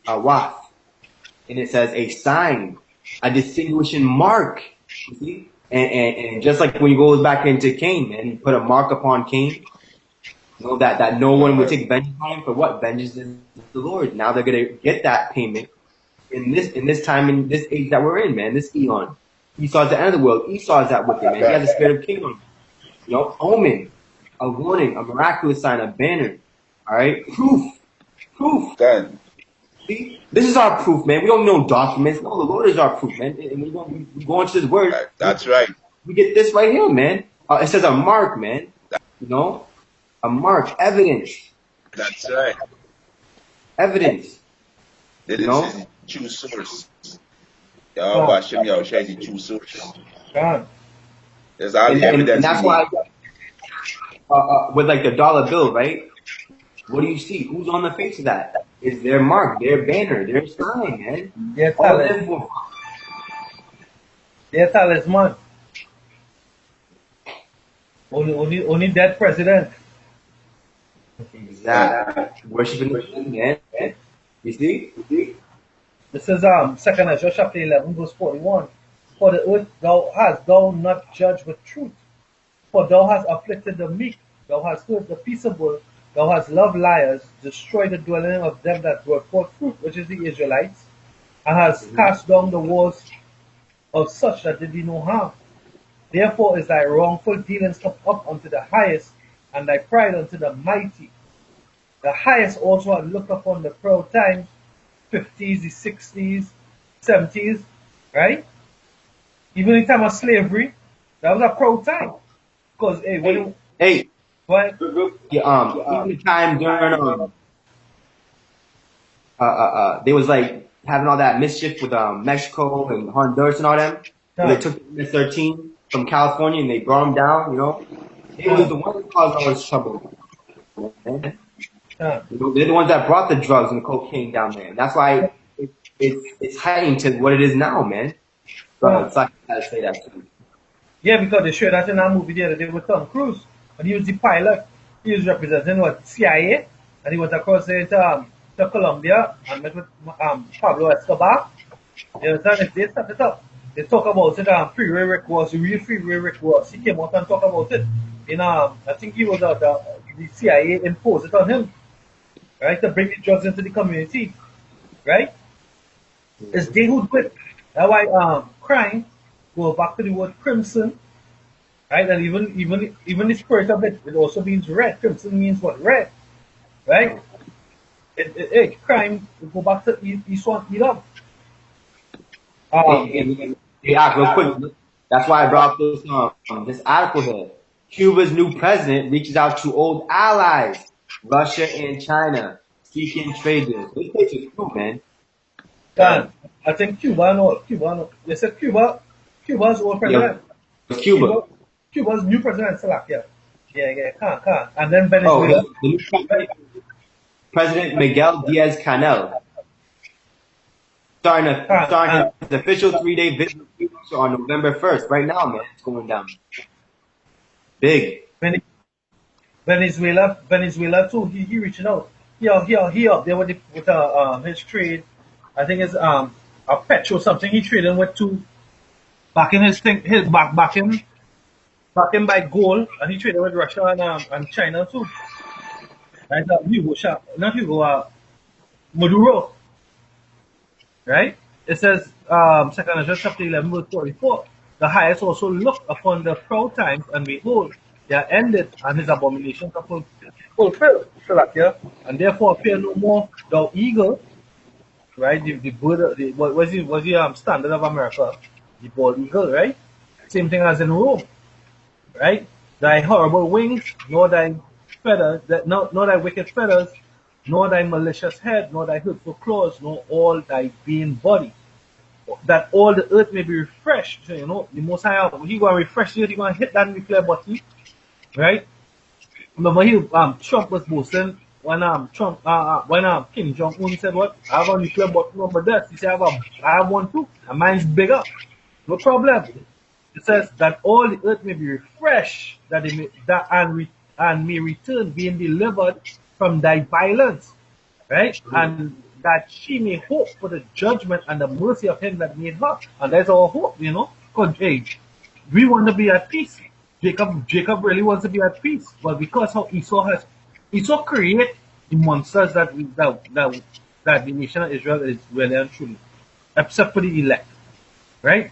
and it says a sign, a distinguishing mark. You see? And just like when you go back into Cain, man, you put a mark upon Cain, you know, that no one would take vengeance on him for what? Vengeance is the Lord. Now they're gonna get that payment in this time, in this age that we're in, man, this eon. Esau's the end of the world. Esau is that wicked, man. He has the spirit of King on him. You know, omen, a warning, a miraculous sign, a banner. Alright? Proof. Done. See? This is our proof, man. We don't know documents. No, the Lord is our proof, man. And we go into His word. That's right. We get this right here, man. It says a mark, man. You know? A mark. Evidence. That's right. Evidence. This You know? is the true source. Yahweh Hashem Yahushua is the true source. God. There's all the evidence. And that's why with like the dollar bill, right? What do you see? Who's on the face of that? It's their mark, their banner, their sign, man. Their All of them talisman. Their talisman. Only dead president. Exactly. Worshiping the king, man. You see? This is 2 Ezra chapter 11, verse 41. For the earth thou not judged with truth. For thou hast afflicted the meek, thou hast hurt the peaceable, thou hast loved liars, destroyed the dwelling of them that brought forth fruit, which is the Israelites, and hast cast down the walls of such that did thee no harm. Therefore is thy wrongful dealings come up unto the highest, and thy pride unto the mighty. The highest also had looked upon the proud times, 50s, the 60s, 70s, right? Even in time of slavery, that was a proud time. Because, what? Even the time during they was like having all that mischief with Mexico and Honduras and all them. They took the MS-13 from California and they brought them down. You know, they was the ones that caused all this trouble. You know, they're the ones that brought the drugs and the cocaine down there. And that's why it's heightened to what it is now, man. But I gotta say that too. Yeah, because they showed that in that movie the other day with Tom Cruise. When he was the pilot, he was representing what, CIA, and he went across there to Colombia and met with Pablo Escobar. You understand? They set it up. They talk about it, Freeway Rick Ross, the real Freeway Rick Ross. He came out and talked about it. I think he was the CIA imposed it on him, right, to bring the drugs into the community, right? It's they who do it. That's why crime, go back to the word crimson, right? And even the spirit of it also means red. Crimson means what? Red, right? Crime, go back to East one, Edom. Real quick. That's why I brought up this article here. Cuba's new president reaches out to old allies, Russia and China, seeking trade deals. This place is cool, man. I think Cuba. They said Cuba's old president. It's Cuba. Cuba's new president, Slovakia. Yeah, can't. And then Venezuela. President Miguel Diaz-Canel. Starting his official 3-day visit on November 1st. Right now, man, it's going down. Big. Venezuela too. He reaching out. He up there with his trade. I think it's a petrol something he trading with too. Back in his thing, back in by gold, and he traded with Russia and China too. Right, Maduro. Right? It says 2 Ezra chapter 11 verse 44. The highest also looked upon the proud times, and behold, they are ended, and his abominations are fulfilled. And therefore appear no more thou eagle. Right? The bird, what was the standard of America? The bald eagle, right? Same thing as in Rome. Right? Thy horrible wings, nor thy feathers, nor thy wicked feathers, nor thy malicious head, nor thy hurtful claws, nor all thy vain body, that all the earth may be refreshed. So, you know, the Most High, he going to refresh the earth, he going to hit that nuclear button, right? Remember, Trump was boasting when Kim Jong-un said, "What? I have a nuclear button over there." He said, "I have one too, and mine's bigger." No problem. It says that all the earth may be refreshed, that they may return, being delivered from thy violence, right? And that she may hope for the judgment and the mercy of him that made her. And that's our hope, you know. Because we want to be at peace. Jacob really wants to be at peace, but because how Esau create the monsters that the nation of Israel is really and truly, except for the elect, right?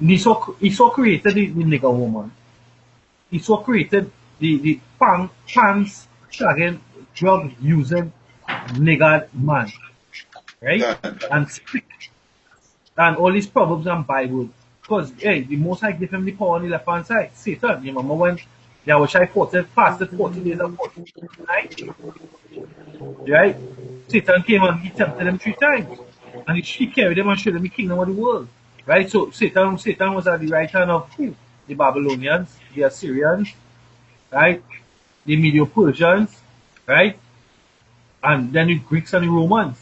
Esau created the nigger woman. Esau created the pants shagging, drug using nigger man, right? And speak and all these proverbs and Bible. Because the Most High gave him the power on the left hand side. Satan, you remember when Yahushua fasted 40 days and 40 nights? Right? Satan came and he tempted him 3 times. And he carried him and showed him the kingdom of the world. Right? So Satan was at the right hand of who? The Babylonians, the Assyrians, right? the Medo-Persians, right? And then the Greeks and the Romans,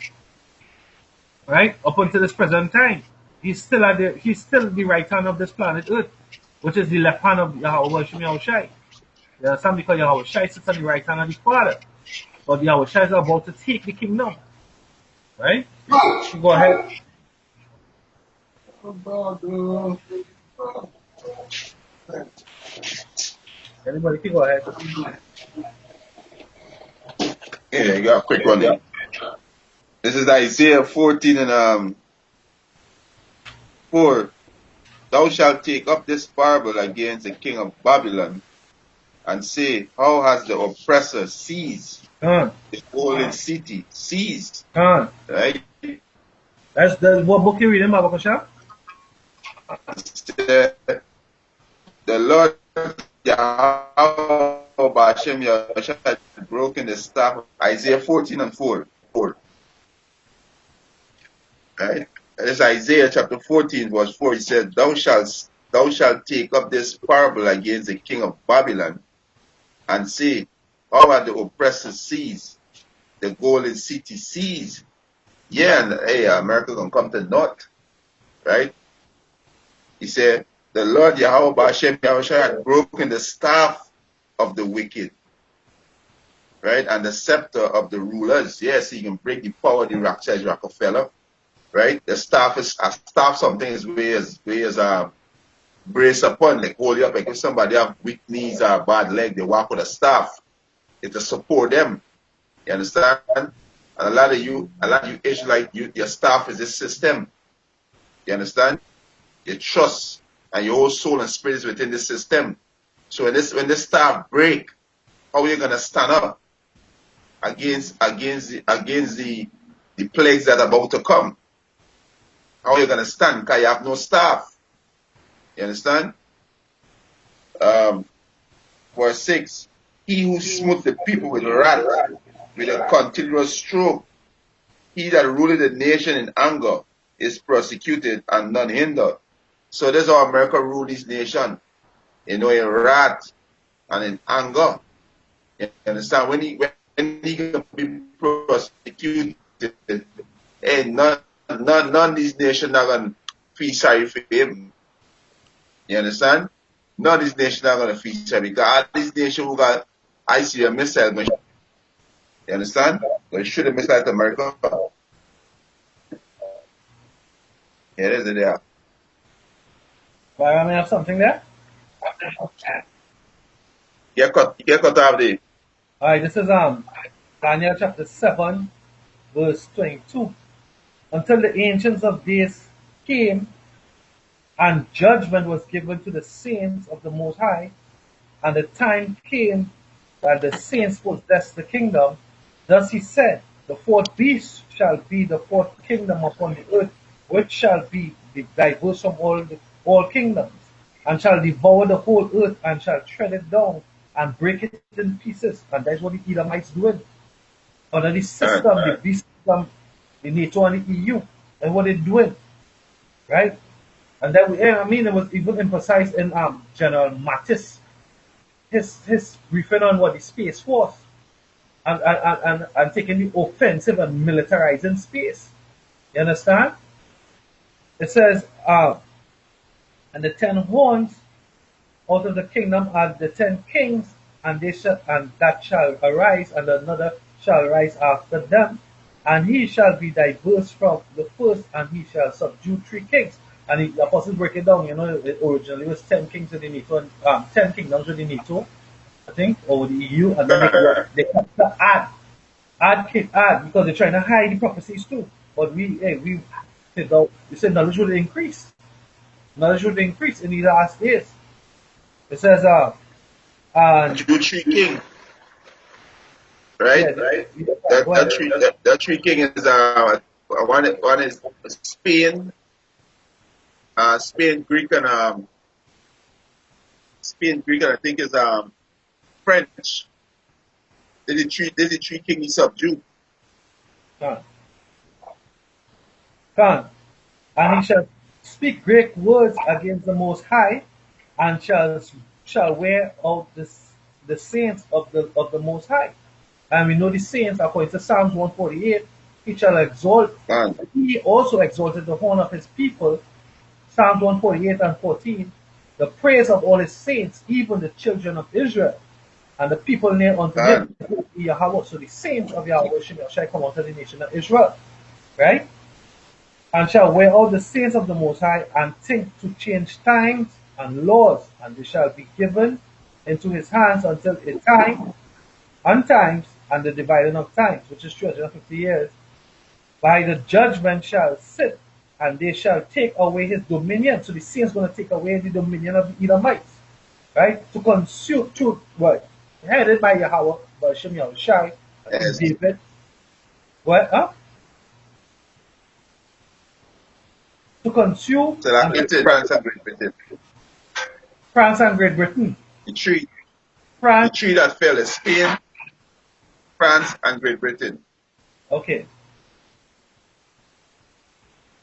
right? Up until this present time, he's still the right hand of this planet Earth, which is the left hand of Yahweh Shem Yahushai. You understand? Because Yahweh Shai sits on the right hand of the Father. But Yahweh Shai is about to take the kingdom. Right? So go ahead. Anybody can go ahead. Yeah, you got a quick one there. This is Isaiah 14 and 4. Thou shalt take up this parable against the king of Babylon, and say, how has the oppressor seized the golden city? Seized. Right? That's what book you reading, Babakosha? The Lord Yahweh Hashem Yahushua had broken the staff of Isaiah 14 and 4. Right? It's Isaiah chapter 14 verse 4. He said, Thou shalt take up this parable against the king of Babylon, and say, how are the oppressors seized, the golden city seized? Yeah, and hey, America gonna come to naught. Right? He said, the Lord Yahweh Hashem Yahushua had broken the staff of the wicked, right? And the scepter of the rulers. Yes, he can break the power of the Rothschild Rockefeller, right? The staff is a staff, something is brace upon, like hold you up. Like if somebody have weak knees or bad leg, they walk with a staff. It's to support them. You understand? And a lot of you Israelite, your staff is this system. You understand? Your trust and your whole soul and spirit is within this system. So when this staff break, how are you gonna stand up against the plagues that are about to come? How are you gonna stand? Because you have no staff. You understand? Verse 6. He who smote the people with wrath, with a continuous stroke, he that ruled the nation in anger is persecuted and none hindered. So this is how America rule this nation, in wrath and in anger. You understand? When he can be persecuted, and none of these nations are going to feel sorry for him. You understand? None of these nations are going to feel sorry, because all these nations who got ICBM missile, you understand? They shoot a missile at America. Yeah, there's it there. I may have something there. Get cut off there. Alright, this is Daniel chapter 7, verse 22. Until the ancients of days came, and judgment was given to the saints of the Most High, and the time came that the saints possessed the kingdom. Thus he said, the fourth beast shall be the fourth kingdom upon the earth, which shall be diverse from all kingdoms, and shall devour the whole earth, and shall tread it down, and break it in pieces. And that's what the Edomites doing. Under the system, the beast system, the NATO and the EU, and what they're doing. Right? And then it was even emphasized in General Mattis, his briefing on what the Space Force, and taking the offensive and militarizing space. You understand? It says, and the 10 horns out of the kingdom are the 10 kings, and that shall arise, and another shall rise after them, and he shall be diverse from the first, and he shall subdue 3 kings. And the apostles break it down, it originally was 10 kings with the NATO, and 10 kingdoms with the NATO, I think, or the EU, and then they have to add, because they're trying to hide the prophecies too. But we said knowledge will increase. Knowledge will increase in these last days. It says, Jew 3 king. Right? Yeah, right? That 3 king is one is Spain, Greek, and I think is French. There's the 3 king he subdued. And he shall speak great words against the Most High, and shall wear out the saints of the Most High. And we know the saints, according to Psalms 148, he shall exalt, Gone. he also exalted the horn of his people, Psalms 148 and 14, the praise of all his saints, even the children of Israel, and the people near unto him, Yahweh. So the saints of Yahweh shall come unto the nation of Israel, right? And shall wear out the saints of the Most High, and think to change times and laws, and they shall be given into his hands until a time, and times, and the dividing of times, which is 350 years. By the judgment shall sit, and they shall take away his dominion. So the saints going to take away the dominion of the Edomites, right? To consume, to what? Headed by Yahweh, by Shem Yahushai, Yes. David. What? Huh? To consume So that means France and Great Britain. France and Great Britain. The three France. that fell is Spain, France, and Great Britain. Okay.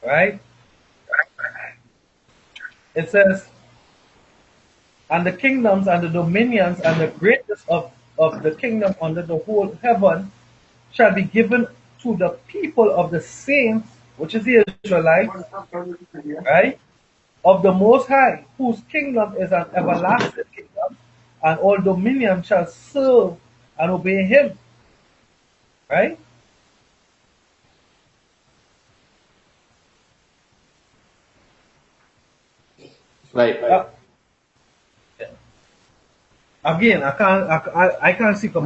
Right? It says, and the kingdoms and the dominions and the greatness of the kingdom under the whole heaven shall be given to the people of the saints, which is the Israelites, right? Of the Most High, whose kingdom is an everlasting kingdom, and all dominion shall serve and obey him. Right? Right. Again, I can't see because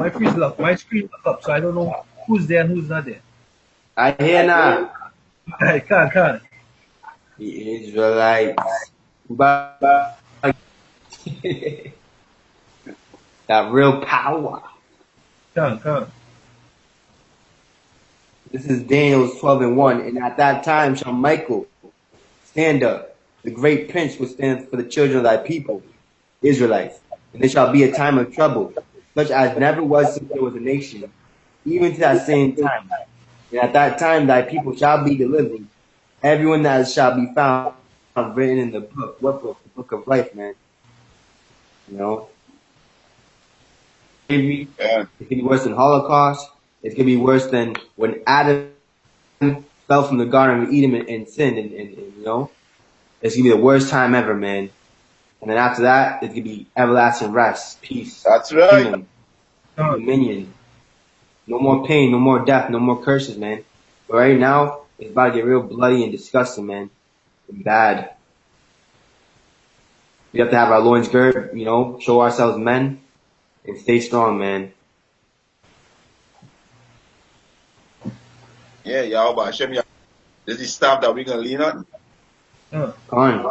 my screen lock up, so I don't know who's there and who's not there. I hear now. I can't. The Israelites. That real power. Can't. This is Daniel's 12:1. And at that time shall Michael stand up. The great prince will stand for the children of thy people, Israelites. And there shall be a time of trouble, such as never was since there was a nation, even to that same time. And at that time thy people shall be delivered, everyone that shall be found written in the book. What book? The book of life, man. You know? It can be worse than Holocaust. It can be worse than when Adam fell from the Garden of Eden and sinned, and you know? It's gonna be the worst time ever, man. And then after that, it's gonna be everlasting rest, peace. That's right. Kingdom, dominion. No more pain, no more death, no more curses, man. But right now, it's about to get real bloody and disgusting, man. And bad. We have to have our loins girded, you know, show ourselves men, and stay strong, man. Yeah, Yahweh Hashem. This is the stuff that we're gonna lean on. Con.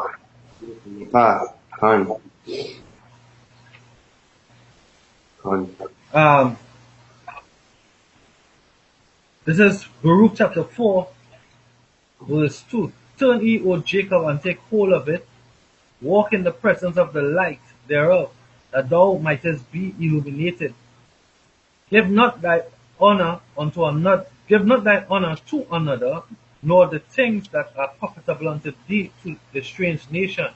This is Baruch chapter 4, verse 2. Turn ye, O Jacob, and take hold of it. Walk in the presence of the light thereof, that thou mightest be illuminated. Give not thy honor unto another, give not thy honor to another, nor the things that are profitable unto thee to the strange nation.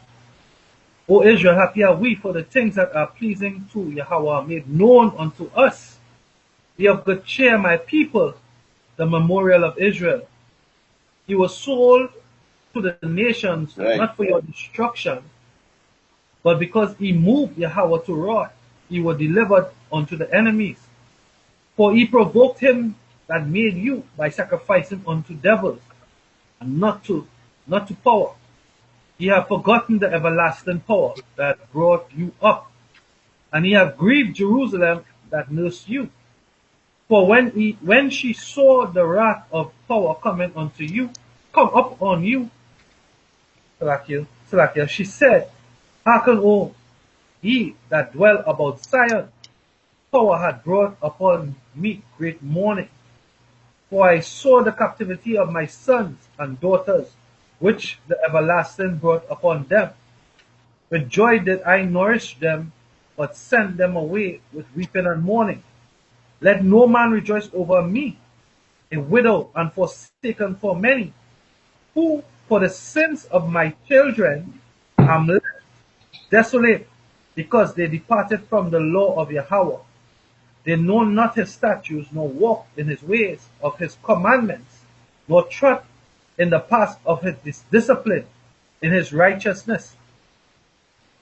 O Israel, happy are we, for the things that are pleasing to Yahweh are made known unto us. Be of good cheer, my people, the memorial of Israel. He was sold to the nations, not for your destruction, but because he moved Yahweh to wrath, he was delivered unto the enemies. For he provoked him that made you by sacrificing unto devils, and not to power. Ye have forgotten the everlasting power that brought you up, and ye have grieved Jerusalem that nursed you. For when she saw the wrath of power come up on you, Salakia, she said, Hearken, O ye that dwell about Zion, power had brought upon me great mourning. For I saw the captivity of my sons and daughters, which the everlasting brought upon them. With joy did I nourish them, but sent them away with weeping and mourning. Let no man rejoice over me, a widow and forsaken for many, who for the sins of my children am left desolate, because they departed from the law of Yahweh. They know not his statutes, nor walk in his ways of his commandments, nor trust in the paths of his discipline, in his righteousness.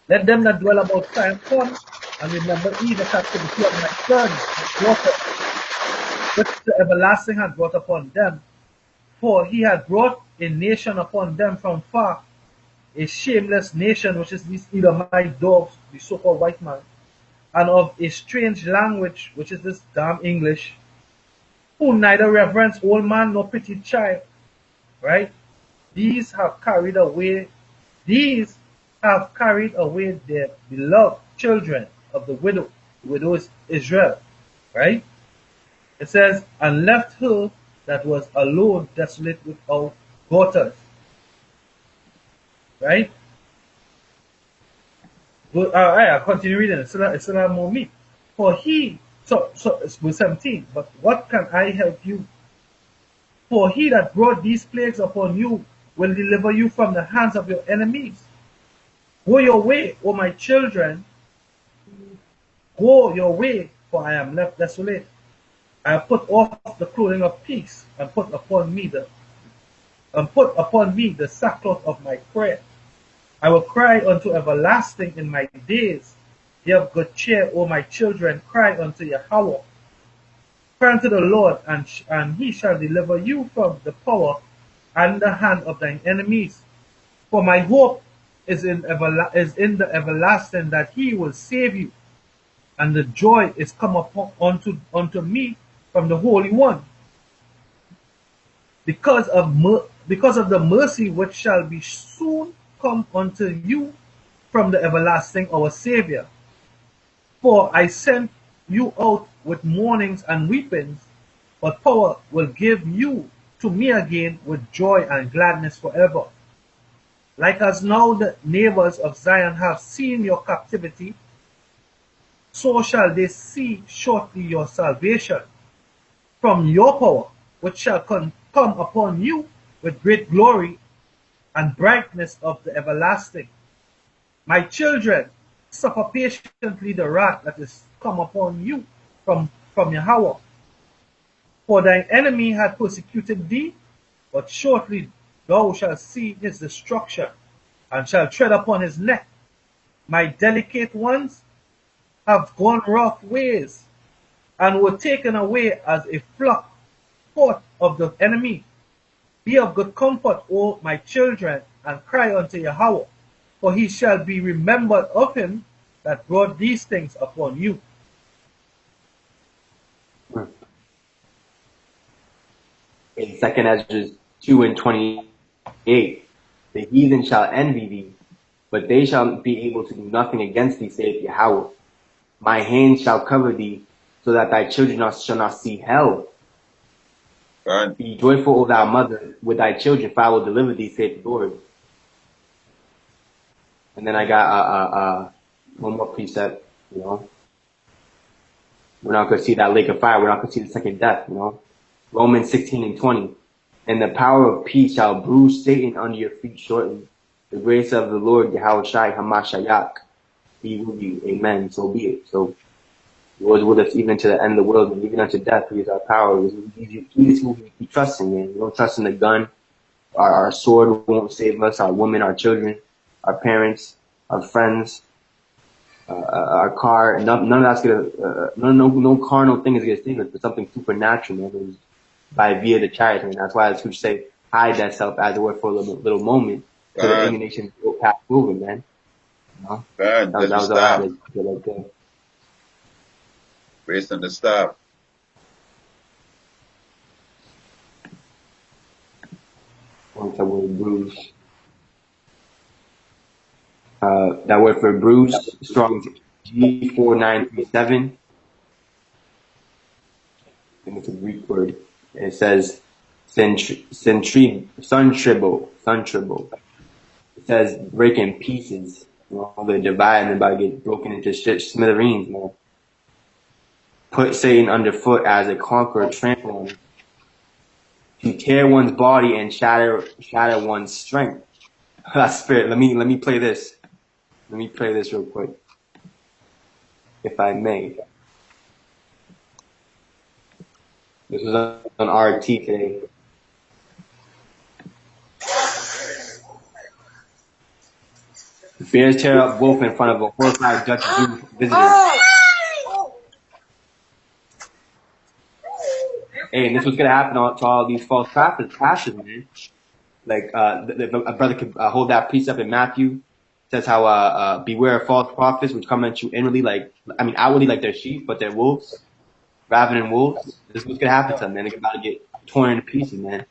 Let them that dwell about Zion come, and remember ye the captivity of my sons and daughters, which the everlasting had brought upon them. For he had brought a nation upon them from far, a shameless nation, which is these Edomite dogs, the so-called white man, and of a strange language, which is this damn English, who neither reverence old man nor pity child. Right? These have carried away their beloved children of the widow. The widow is Israel. Right? It says, and left her that was alone, desolate without daughters. Right? Well, I'll continue reading. It's still more meat. For he, so it's verse 17. But what can I help you? For he that brought these plagues upon you will deliver you from the hands of your enemies. Go your way, O my children. Go your way, for I am left desolate. I have put off the clothing of peace, and put upon me the sackcloth of my prayer. I will cry unto everlasting in my days. Be of good cheer, O my children, cry unto Yahweh. Cry unto the Lord, and he shall deliver you from the power and the hand of thine enemies. For my hope is in the everlasting, that he will save you, and the joy is come unto me from the Holy One. Because of the mercy which shall be soon come unto you from the everlasting our Savior. For I sent you out with mournings and weepings, but power will give you to me again with joy and gladness forever. Like as now the neighbors of Zion have seen your captivity, so shall they see shortly your salvation from your power, which shall come upon you with great glory and brightness of the everlasting. My children, suffer patiently the wrath that is come upon you from Yahweh. For thine enemy had persecuted thee, but shortly thou shalt see his destruction, and shalt tread upon his neck. My delicate ones have gone rough ways, and were taken away as a flock forth of the enemy. Be of good comfort, O my children, and cry unto Yahweh, for he shall be remembered of him that brought these things upon you. In 2 Ezra 2:28, the heathen shall envy thee, but they shall be able to do nothing against thee, saith Yahweh. My hand shall cover thee, so that thy children shall not see hell. Right. Be joyful, O thou mother, with thy children, for I will deliver thee, saith the Lord. And then I got one more precept, We're not going to see that lake of fire. We're not going to see the second death, Romans 16:20. And the power of peace shall bruise Satan under your feet shortly. The grace of the Lord, Yahweh Shai Hamashayak, be with you. Amen. So be it. So the Lord is with us even to the end of the world, and even unto death. He is our power. He is who we trust in. We don't trust in the gun. Our sword won't save us. Our women, our children, our parents, our friends, our car. None of that's gonna. No carnal thing is gonna save us, but something supernatural, man. By via the chariot, and that's why the scriptures say, hide thyself as it were for a little moment, so the indignation will pass over, man. That was all I had to right there. Based on the stop. That word bruise. That word for bruise, Strong's G4937. I think it's a Greek word. It says suntribble. It says break in pieces. They're divided and about to get broken into smithereens, man. Put Satan underfoot as a conqueror, trample on him. To tear one's body and shatter one's strength. Spirit, let me play this. Let me play this real quick. if I may. This was on RT today. Bears tear up wolf in front of a horrified Dutch zoo visitor. Hey, and this was gonna happen to all these false pastors, man. Like, a brother could hold that precept in Matthew. Says how beware of false prophets which come at you outwardly like they're sheep, but they're wolves, ravening wolves. This is what's gonna happen to them, man. They're about to get torn into pieces, man.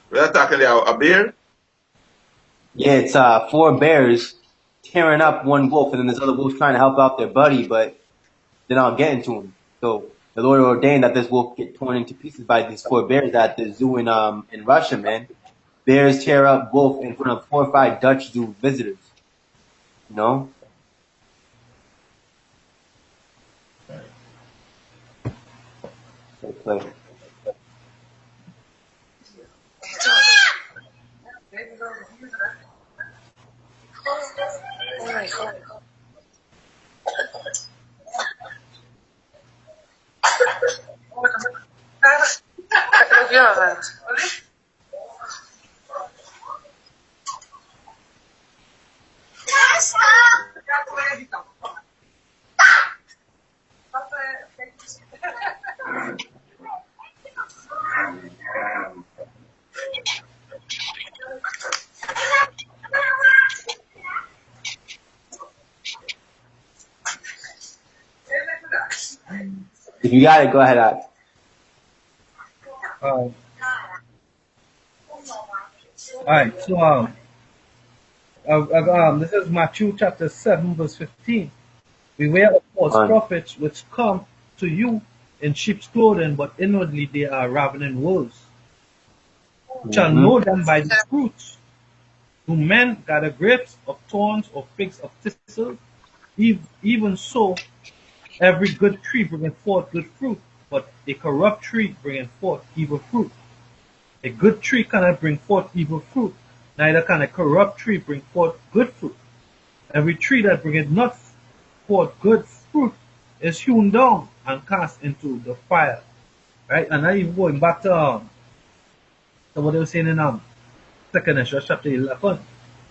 We're talking about a bear? Yeah, it's 4 bears tearing up one wolf, and then there's other wolves trying to help out their buddy, but they're not getting to him. So the Lord ordained that this wolf get torn into pieces by these 4 bears at the zoo in Russia, man. Bears tear up wolf in front of 4 or 5 Dutch zoo visitors. You know? Let's play. If you got it, go ahead, Alex. Alright, so this is Matthew chapter 7, verse 15. Beware of false prophets which come to you in sheep's clothing, but inwardly they are ravening wolves. Shall know them by the fruits. Do men gather grapes of thorns or figs of thistles? Even so, every good tree bringeth forth good fruit, but a corrupt tree bringeth forth evil fruit. A good tree cannot bring forth evil fruit, neither can a corrupt tree bring forth good fruit. Every tree that bringeth not forth good fruit is hewn down and cast into the fire. Right? And now you're going back to what they were saying in 2nd Ezra chapter 11.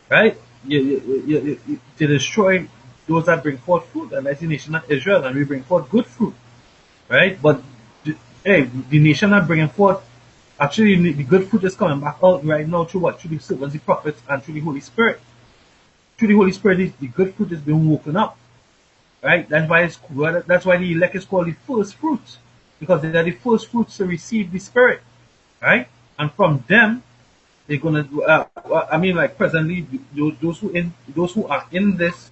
Right? You to destroy those that bring forth fruit, and that's the nation of Israel, and we bring forth good fruit. Right? But the nation that bringing forth, actually the good fruit is coming back out right now through what? Through the servants, the prophets, and through the Holy Spirit. Through the Holy Spirit, the good fruit is being woken up. Right? That's why the elect is called the first fruits, because they are the first fruits to receive the Spirit. Right? And from them, they're gonna presently those who are in this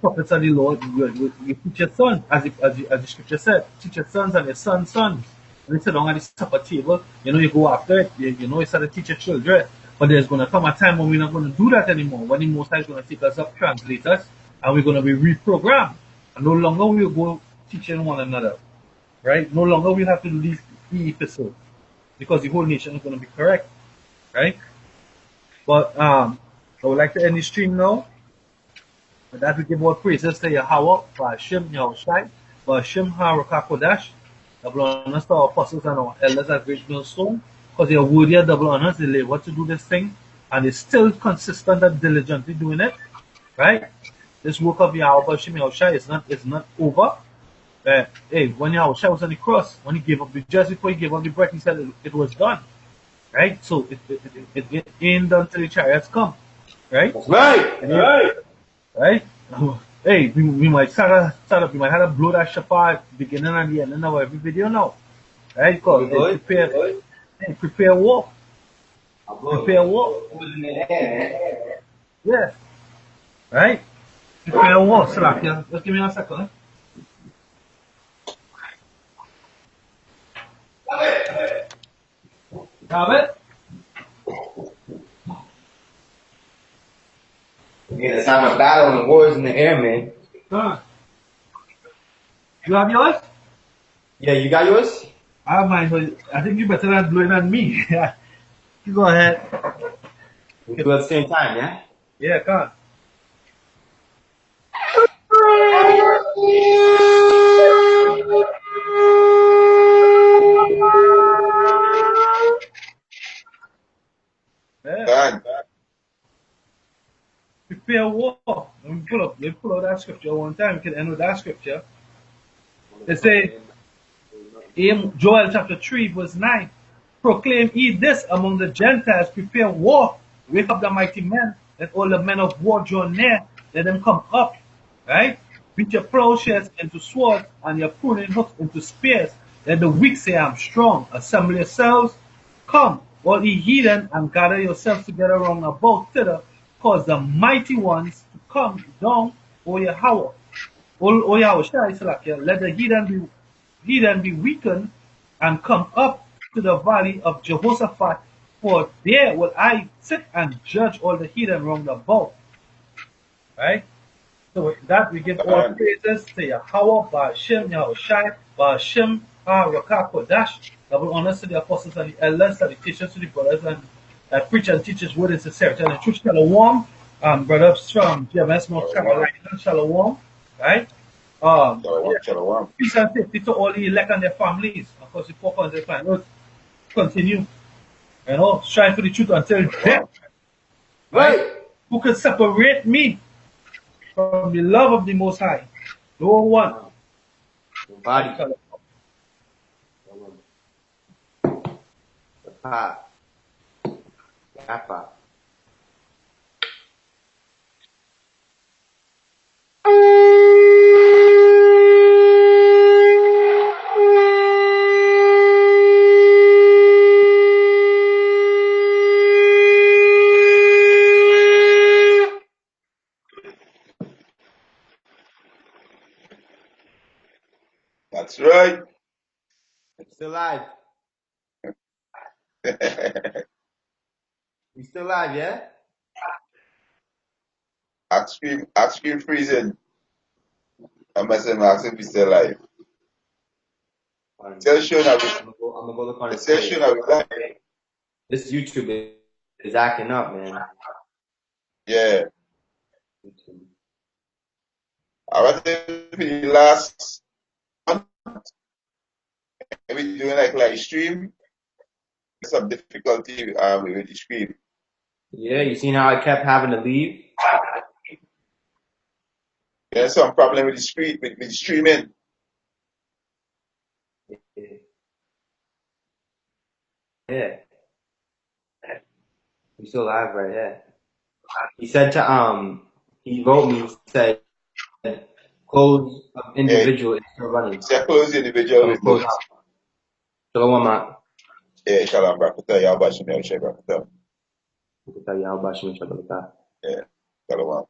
prophets of the Lord, you teach your sons, as the scripture said, teach your sons and your sons' sons. When you sit down at the supper table, you go after it, you start to teach your children. But there's going to come a time when we're not going to do that anymore, when the Most High is going to take us up, translate us, and we're going to be reprogrammed. And no longer we'll go teaching one another. Right? No longer we'll have to leave the episode, because the whole nation is going to be correct. Right? But I would like to end the stream now. With that, we give all praises to Yahweh, for Hashem, Yahushai, for Hashem, HaRakakodash, double honors to our apostles and our elders at Great Millstone, because they are worthy of double honors. They labor to do this thing, and they're still consistent and diligently doing it. Right? This work of Yahweh, Hashem, Yahushai is not over. When Yahushai was on the cross, when he gave up just before he gave up the breath, he said it was done. Right? So it ain't done till the chariots come. Right? That's right. Right? Hey, we might start up, we might have to blow that shofar at the beginning and the ending of every video now. Right? Because prepare war. Prepare war. Yeah. Right? Prepare war. Salakia. Just give me a second. Have it? Yeah, the sound of battle and the wars in the air, man. You have yours? Yeah, you got yours? I have mine, but I think you better than blowing on me. You go ahead. We do it at the same time, yeah? Yeah, come on. Yeah. Done. Prepare war. Let me pull out that scripture one time. We can end with that scripture. They say, Joel chapter 3, verse 9. Proclaim ye this among the Gentiles, prepare war. Wake up the mighty men, let all the men of war draw near, let them come up. Right? Beat your plowshares into swords and your pruning hooks into spears. Let the weak say, I'm strong. Assemble yourselves. Come, all ye heathen, and gather yourselves together round about thither, cause the mighty ones to come down, O Yahweh. O Yahweh, let the heathen be weakened and come up to the valley of Jehoshaphat, for there will I sit and judge all the heathen round about. Right? So with that we give all praises to Yahweh, Ba'ashem, Yahweh Shai, Ba'ashem, Ha-Rakah Kodash. Double honors to the apostles and the elders, salutations to the brothers and that preach and teach his word in sincerity and in truth. Shalom, brothers from GMS, North Carolina, Shalom, right? Shalom. Peace and safety to all the elect and their families. Of course, the four corners of the planet continue, strive for the truth until death. Right? Who can separate me from the love of the Most High? No one. Nobody. Pop. Kappa. That's right. Still live. We still live, yeah? Ask screen freezing. I'm asking if he's still alive. Tell Sean I'm gonna go look on his tell page. Sean I'll be live. This YouTube is acting up, man. Yeah. YouTube. I was there for the last month. We doing like live stream. Some difficulty with the screen. Yeah, you seen how I kept having to leave? Yeah, some problem with the screen with the streaming. Yeah. We still live right here. He said he wrote me, said close of individual is still running. It's a close individual with Close those. out. Shalom, Mat. Yeah, Shalom Brakata, Yahweh Shem Yahweh Brakata. Kita ya Bashim Shabbat. Yeah, Shalom.